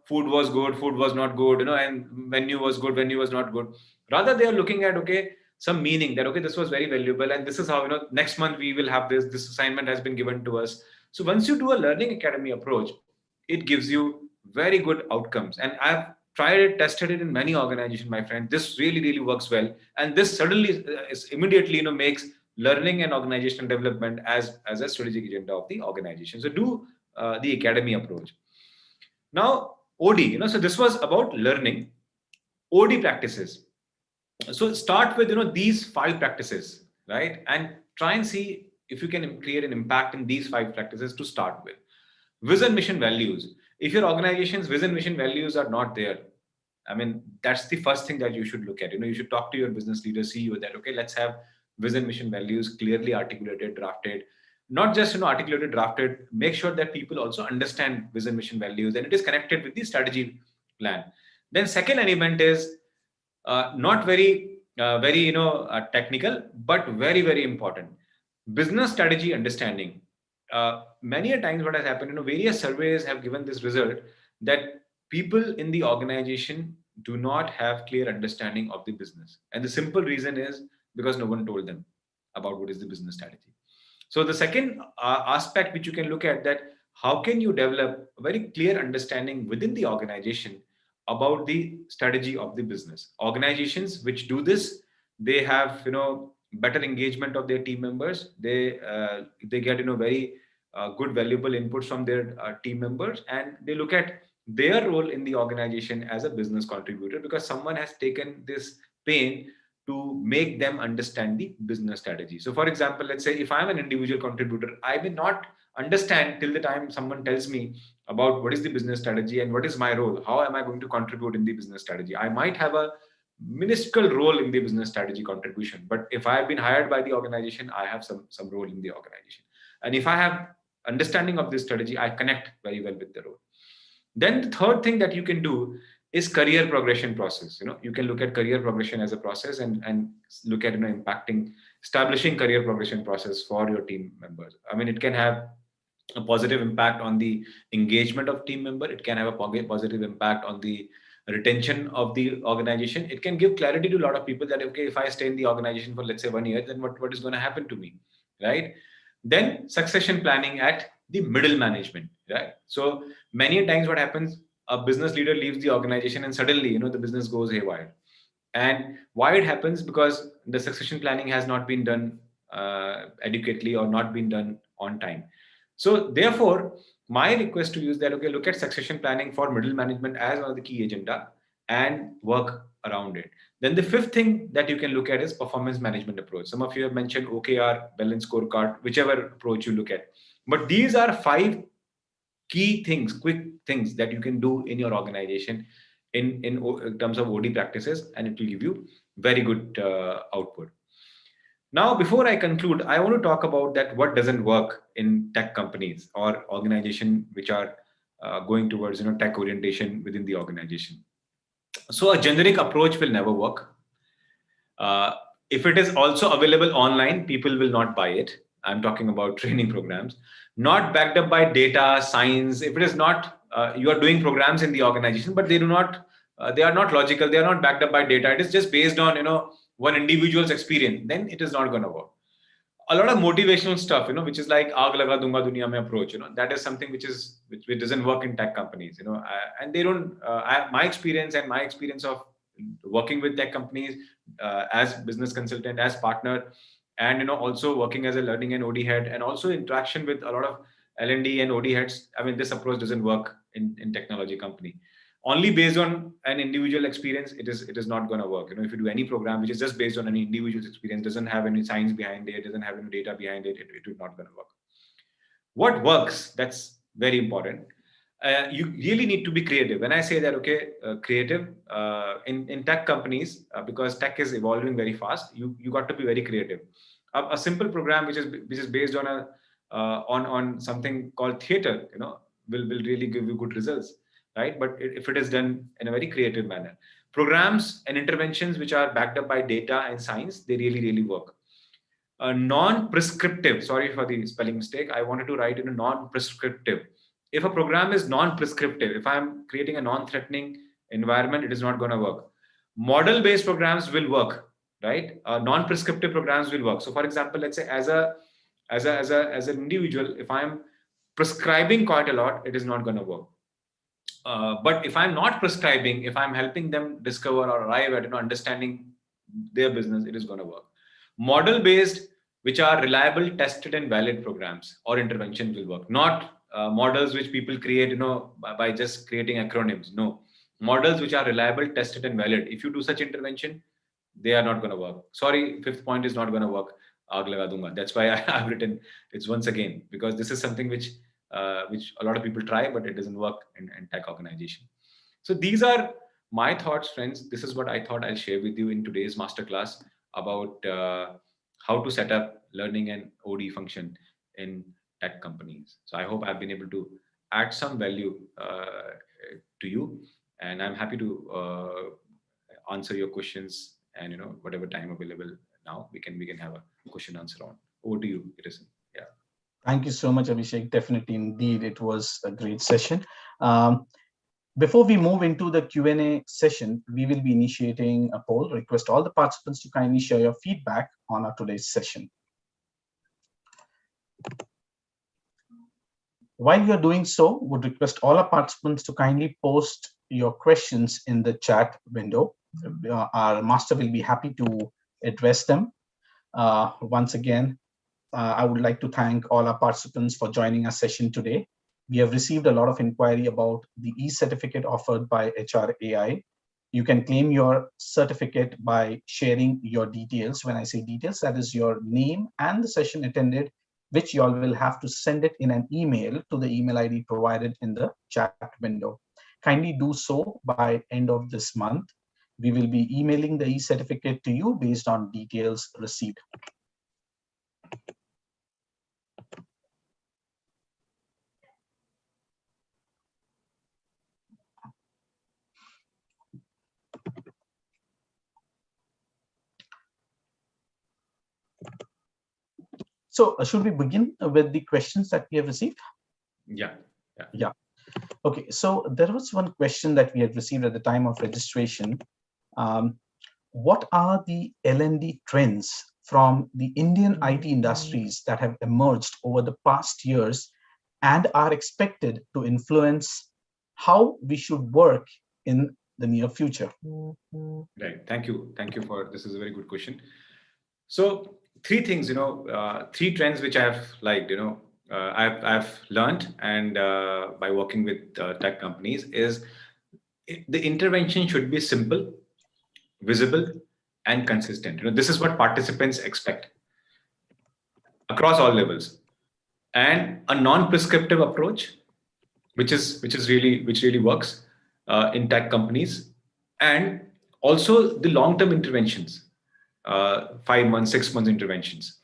food was good, food was not good, and menu was good, menu was not good. Rather, they are looking at, okay, some meaning that, okay, this was very valuable, and this is how, next month we will have this assignment has been given to us. So once you do a learning academy approach, it gives you very good outcomes. And I've tried it, tested it in many organizations, my friend. This really, really works well. And this suddenly is immediately, makes learning and organizational development as a strategic agenda of the organization. So do the academy approach. Now, OD, so this was about learning. OD practices. So start with, these 5 practices, right? And try and see if you can create an impact in these 5 practices to start with. Vision, mission, values. If your organization's vision, mission, values are not there, I mean, that's the first thing that you should look at. You should talk to your business leader, CEO, that, okay, let's have vision, mission, values clearly articulated, drafted. Not just, articulated, drafted. Make sure that people also understand vision, mission, values, and it is connected with the strategy plan. Then second element is not very technical, but very, very important. Business strategy understanding. Many a times what has happened, various surveys have given this result that people in the organization do not have clear understanding of the business. And the simple reason is because no one told them about what is the business strategy. So the second aspect which you can look at, that how can you develop a very clear understanding within the organization about the strategy of the business. Organizations which do this, they have better engagement of their team members. They get very good valuable inputs from their team members, and they look at their role in the organization as a business contributor, because someone has taken this pain to make them understand the business strategy. So for example, let's say if I'm an individual contributor, I may not understand till the time someone tells me about what is the business strategy and what is my role. How am I going to contribute in the business strategy? I might have a minuscule role in the business strategy contribution, but if I have been hired by the organization, I have some role in the organization. And if I have understanding of this strategy, I connect very well with the role. Then the third thing that you can do is career progression process. You can look at career progression as a process and look at establishing career progression process for your team members. I mean, it can have a positive impact on the engagement of team member. It can have a positive impact on the retention of the organization. It can give clarity to a lot of people that, okay, if I stay in the organization for, let's say, 1 year, then what is going to happen to me, right? Then succession planning at the middle management, right? So many times what happens, a business leader leaves the organization and suddenly, the business goes haywire. And why it happens? Because the succession planning has not been done adequately or not been done on time. So therefore, my request to you is that, okay, look at succession planning for middle management as one of the key agenda and work around it. Then the fifth thing that you can look at is performance management approach. Some of you have mentioned OKR, balance scorecard, whichever approach you look at. But these are 5 key things, quick things that you can do in your organization in terms of OD practices, and it will give you very good output. Now, before I conclude, I want to talk about that what doesn't work in tech companies or organization which are going towards tech orientation within the organization. So a generic approach will never work. If it is also available online, people will not buy it. I'm talking about training programs, not backed up by data, science. If it is not, you are doing programs in the organization, but they are not logical. They are not backed up by data. It is just based on, one individual's experience. Then it is not going to work. A lot of motivational stuff, which is like aag laga dunga duniya mein approach, that is something which doesn't work in tech companies, and they don't. My experience of working with tech companies as business consultant, as partner, and also working as a learning and OD head, and also interaction with a lot of L&D and OD heads. I mean, this approach doesn't work in technology company. Only based on an individual experience, it is not going to work. If you do any program which is just based on an individual's experience, doesn't have any science behind it, doesn't have any data behind it, it is not going to work. What works? That's very important. You really need to be creative. When I say that, creative in tech companies, because tech is evolving very fast, you got to be very creative. A simple program which is based on on something called theater, will really give you good results, right? But if it is done in a very creative manner, programs and interventions which are backed up by data and science, they really work. Non-prescriptive, sorry for the spelling mistake, I wanted to write in a non-prescriptive. If a program is non-prescriptive, if I'm creating a non-threatening environment, it is not going to work. Model-based programs will work, right? Non-prescriptive programs will work. So for example, let's say as an individual, if I'm prescribing quite a lot, it is not going to work. But if I'm not prescribing, if I'm helping them discover or arrive at understanding their business, it is going to work. Model-based, which are reliable, tested, and valid programs or interventions will work. Not models which people create, by just creating acronyms. No, models which are reliable, tested, and valid. If you do such intervention, they are not going to work. Sorry, fifth point is not going to work. Aag laga dunga. That's why I've written it's once again, because this is something which a lot of people try, but it doesn't work in tech organization. So these are my thoughts, friends. This is what I thought I'll share with you in today's masterclass about how to set up learning and OD function in tech companies. So I hope I've been able to add some value to you, and I'm happy to answer your questions. And whatever time available now, we can have a question answer on. Over to you, Irison. Yeah. Thank you so much, Abhishek. Definitely, indeed, it was a great session. Before we move into the Q&A session, we will be initiating a poll. Request all the participants to kindly share your feedback on our today's session. While you're doing so, would request all our participants to kindly post your questions in the chat window. Our master will be happy to address them. Once again, I would like to thank all our participants for joining our session today. We have received a lot of inquiry about the e-certificate offered by HR AI. You can claim your certificate by sharing your details. When I say details, that is your name and the session attended, which you all will have to send it in an email to the email ID provided in the chat window. Kindly do so by end of this month. We will be emailing the e-certificate to you based on details received. So should we begin with the questions that we have received? Yeah. Okay, so there was one question that we had received at the time of registration. What are the L&D trends from the Indian IT industries that have emerged over the past years and are expected to influence how we should work in the near future? Right. Thank you. This is a very good question. So three things, three trends which I've liked, I've learned, and by working with tech companies, is the intervention should be simple, visible, and consistent. This is what participants expect across all levels, and a non-prescriptive approach, which really works in tech companies, and also the long-term interventions, 5 months, 6 months interventions.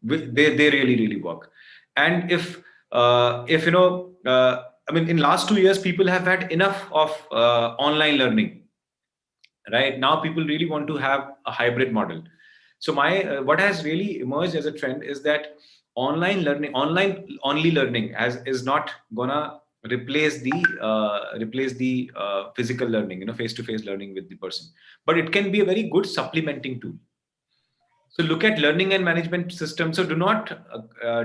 They really work. And if in last 2 years, people have had enough of online learning, right? Now people really want to have a hybrid model. So what has really emerged as a trend is that online learning, online only learning is not gonna replace the physical learning, face-to-face learning with the person, but it can be a very good supplementing tool. So look at learning and management system. So do not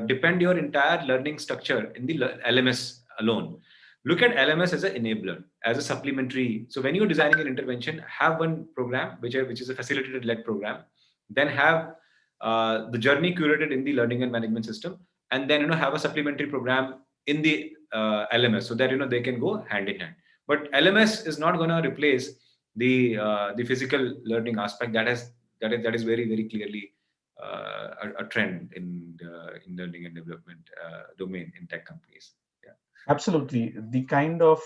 depend your entire learning structure in the LMS alone. Look at LMS as an enabler, as a supplementary. So when you're designing an intervention, have one program which is a facilitated led program, then have the journey curated in the learning and management system, and then have a supplementary program in the LMS, so that they can go hand in hand. But LMS is not going to replace the physical learning aspect. That is very, very clearly a trend in learning and development domain in tech companies. Yeah. Absolutely. The kind of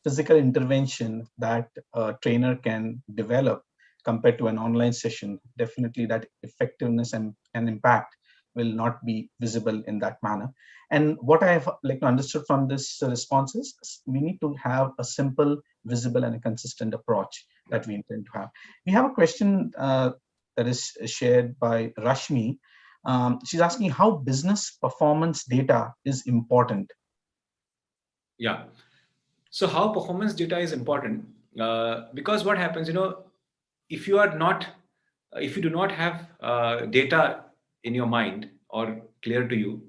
physical intervention that a trainer can develop compared to an online session, definitely that effectiveness and impact will not be visible in that manner. And what I have understood from this response is we need to have a simple, visible, and a consistent approach that we intend to have. We have a question that is shared by Rashmi. She's asking how business performance data is important. Yeah. So how performance data is important, because what happens, if you do not have data in your mind or clear to you,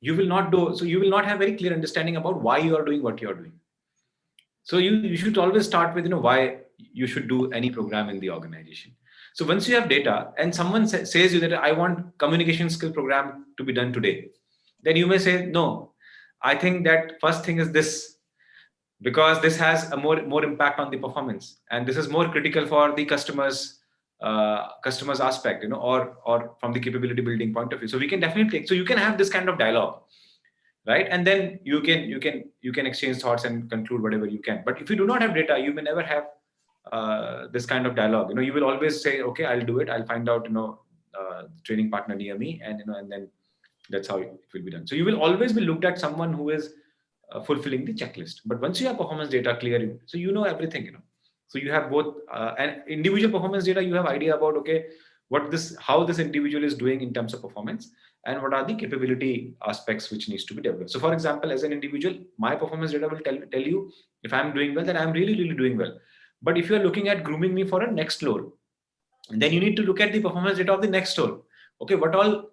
you will not have very clear understanding about why you are doing what you are doing. So you should always start with, why you should do any program in the organization. So once you have data and someone says you that I want communication skill program to be done today, then you may say, no, I think that first thing is this, because this has a more impact on the performance, and this is more critical for the customers aspect, or from the capability building point of view. So we can definitely take, so you can have this kind of dialogue, right? And then you can exchange thoughts and conclude whatever you can. But if you do not have data, you may never have this kind of dialogue. You will always say, okay, I'll do it, I'll find out training partner near me, and and then that's how it will be done. So you will always be looked at someone who is fulfilling the checklist. But once you have performance data clear, so everything. So you have both and individual performance data. You have idea about, okay, how this individual is doing in terms of performance, and what are the capability aspects which needs to be developed. So for example, as an individual, my performance data will tell you if I'm doing well, then I'm really, really doing well. But if you're looking at grooming me for a next role, then you need to look at the performance data of the next role. Okay, what all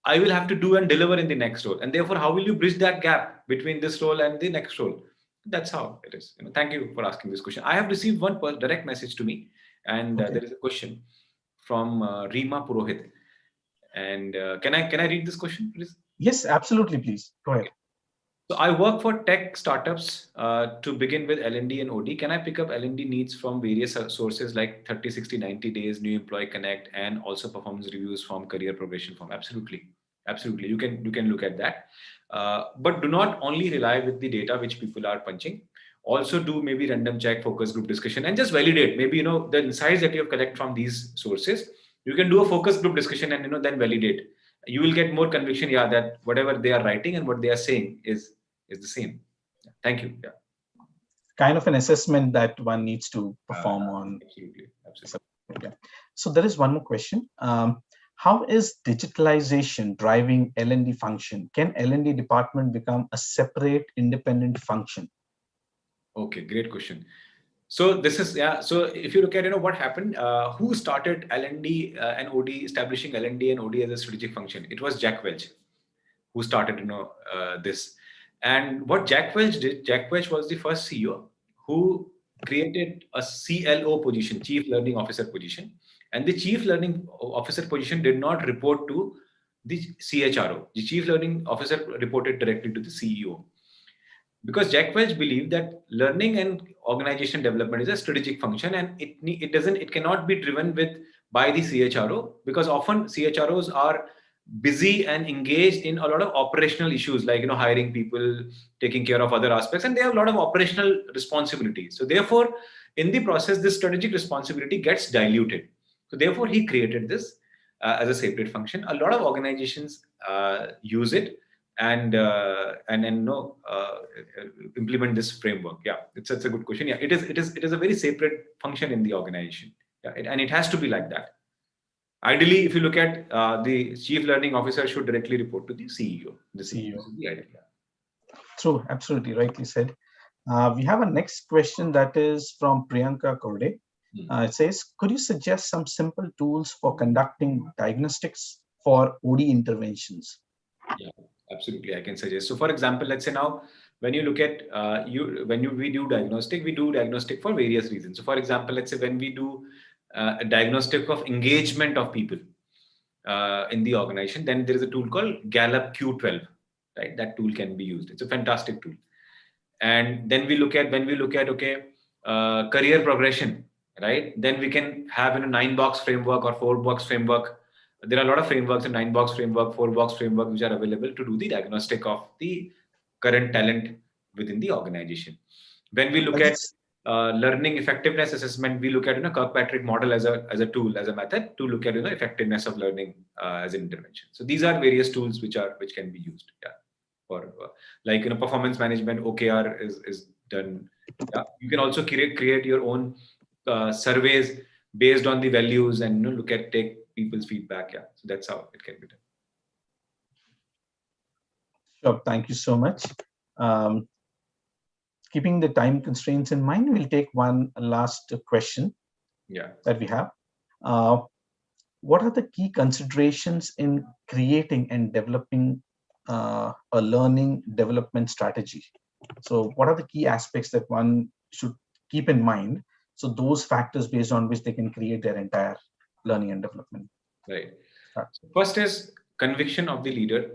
I will have to do and deliver in the next role, and therefore how will you bridge that gap between this role and the next role? That's how it is. Thank you for asking this question. I have received one direct message to me, and Okay. there is a question from Reema Purohit. And can I read this question, please? Yes, absolutely. Please go ahead. Okay. So I work for tech startups to begin with L&D and OD. Can I pick up L&D needs from various sources like 30, 60, 90 days, new employee connect, and also performance reviews from career progression form? Absolutely. Absolutely. You can look at that. But do not only rely with the data which people are punching. Also do maybe random check, focus group discussion, and just validate. Maybe, the insights that you have collected from these sources, you can do a focus group discussion and, then validate. You will get more conviction, that whatever they are writing and what they are saying is the same. Thank you. Yeah. Kind of an assessment that one needs to perform on. Absolutely. Yeah. So there is one more question. How is digitalization driving L&D function? Can L&D department become a separate independent function? Okay, great question. So this is, so if you look at, what happened, who started L&D and OD, establishing L&D and OD as a strategic function? It was Jack Welch who started, this. And what Jack Welch did, Jack Welch was the first CEO who created a CLO position, Chief Learning Officer position. And the Chief Learning Officer position did not report to the CHRO. The Chief Learning Officer reported directly to the CEO. Because Jack Welch believed that learning and organization development is a strategic function, and it cannot be driven by the CHRO, because often CHROs are busy and engaged in a lot of operational issues like hiring people, taking care of other aspects, and they have a lot of operational responsibilities. So therefore, in the process, this strategic responsibility gets diluted. So therefore, he created this as a separate function. A lot of organizations use it and implement this framework. Yeah, it's a good question. Yeah, it is a very separate function in the organization. Yeah, and it has to be like that. Ideally, if you look at the chief learning officer should directly report to the CEO. This is the idea. True, absolutely rightly said. We have a next question that is from Priyanka Korde. It says, could you suggest some simple tools for conducting diagnostics for OD interventions? Yeah, absolutely. I can suggest. So, for example, let's say now, when you look at we do diagnostic for various reasons. So, for example, let's say when we do a diagnostic of engagement of people in the organization, then there is a tool called Gallup Q12, right? That tool can be used. It's a fantastic tool. And then when we look at career progression, right? Then we can have a 9-box framework or 4-box framework. There are a lot of frameworks, a 9-box framework, 4-box framework, which are available to do the diagnostic of the current talent within the organization. When we look at learning effectiveness assessment, we look at Kirkpatrick model as a tool, as a method to look at effectiveness of learning as an intervention. So these are various tools which can be used. Yeah. For performance management, OKR is done. Yeah. You can also create your own surveys based on the values and take people's feedback. Yeah, so that's how it can be done. Sure, thank you so much. Keeping the time constraints in mind, we'll take one last question that we have. What are the key considerations in creating and developing a learning development strategy? So what are the key aspects that one should keep in mind? So those factors based on which they can create their entire learning and development. Right. First is conviction of the leader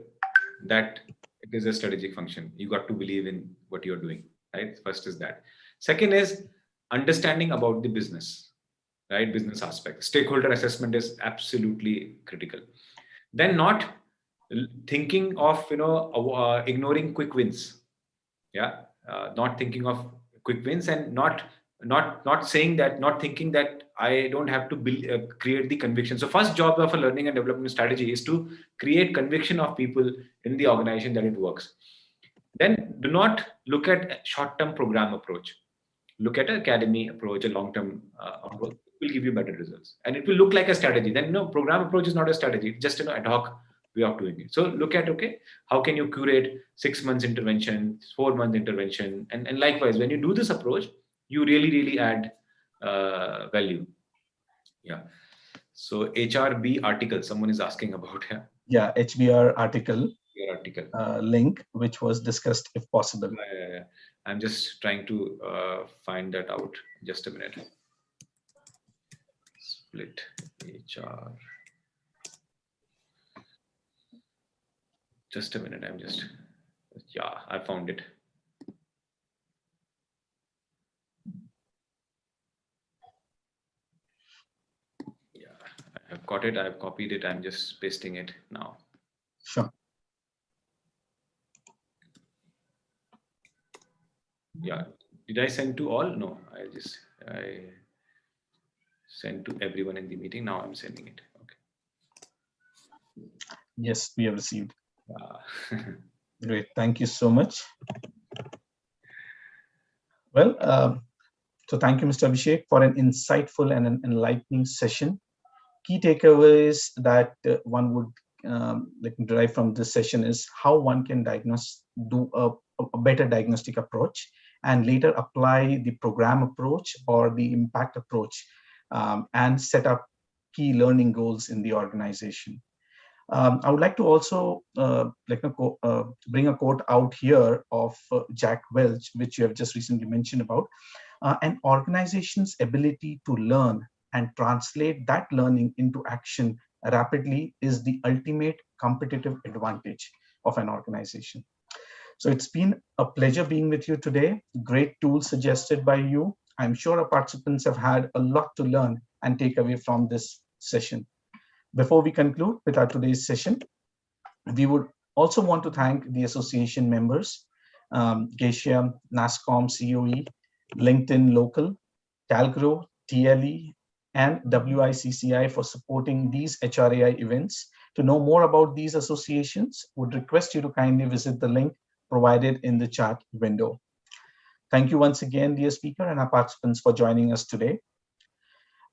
that it is a strategic function. You got to believe in what you're doing, right? First is that. Second is understanding about the business, right? Business aspect. Stakeholder assessment is absolutely critical. Then not thinking of, ignoring quick wins. Yeah. Not thinking of quick wins and not saying that, not thinking that I don't have to create the conviction. So first job of a learning and development strategy is to create conviction of people in the organization that it works. Then do not look at a short-term program approach. Look at an academy approach, a long-term approach. It will give you better results. And it will look like a strategy. Then program approach is not a strategy, it's just ad hoc way of doing it. So look at, how can you curate 6 months intervention, 4 month intervention? And likewise, when you do this approach, you really add value. Yeah. So HRB article, someone is asking about. Yeah, HBR article. Link, which was discussed if possible. I'm just trying to find that out. Just a minute. Split HR. Just a minute. I found it. Yeah, I've got it. I've copied it. I'm just pasting it now. Sure. Yeah. Did I send to all? No, I sent to everyone in the meeting. Now I'm sending it. Okay. Yes, we have received. Great. Thank you so much. Well, so thank you, Mr. Abhishek, for an insightful and an enlightening session. Key takeaways that one would derive from this session is how one can do a better diagnostic approach and later apply the program approach or the impact approach and set up key learning goals in the organization. I would like to also bring a quote out here of Jack Welch, which you have just recently mentioned about. An organization's ability to learn and translate that learning into action rapidly is the ultimate competitive advantage of an organization. So it's been a pleasure being with you today. Great tools suggested by you. I'm sure our participants have had a lot to learn and take away from this session. Before we conclude with our today's session, we would also want to thank the association members, Geisha, NASCOM, COE, LinkedIn Local, Talgro, TLE, and WICCI for supporting these HRAI events. To know more about these associations, would request you to kindly visit the link provided in the chat window. Thank you once again, dear speaker, and our participants for joining us today.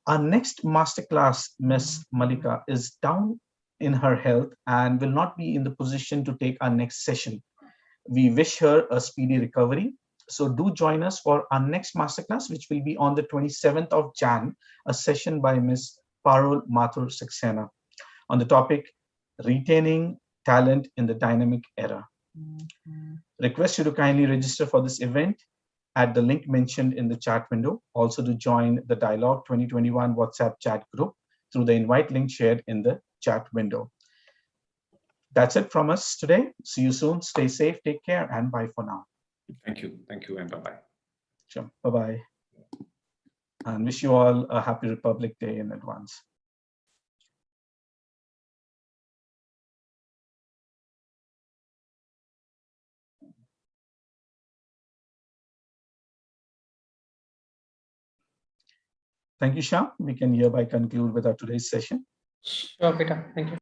Our next masterclass, Miss Malika, is down in her health and will not be in the position to take our next session. We wish her a speedy recovery. So do join us for our next masterclass, which will be on the 27th of Jan, a session by Ms. Parul Mathur Saxena on the topic, retaining talent in the dynamic era. Request you to kindly register for this event at the link mentioned in the chat window. Also to join the Dialogue 2021 WhatsApp chat group through the invite link shared in the chat window. That's it from us today. See you soon. Stay safe, take care, and bye for now. Thank you, and bye-bye. Sure, bye-bye. And wish you all a happy Republic Day in advance. Thank you, Shyam. We can hereby conclude with our today's session. Sure, Peter. Thank you.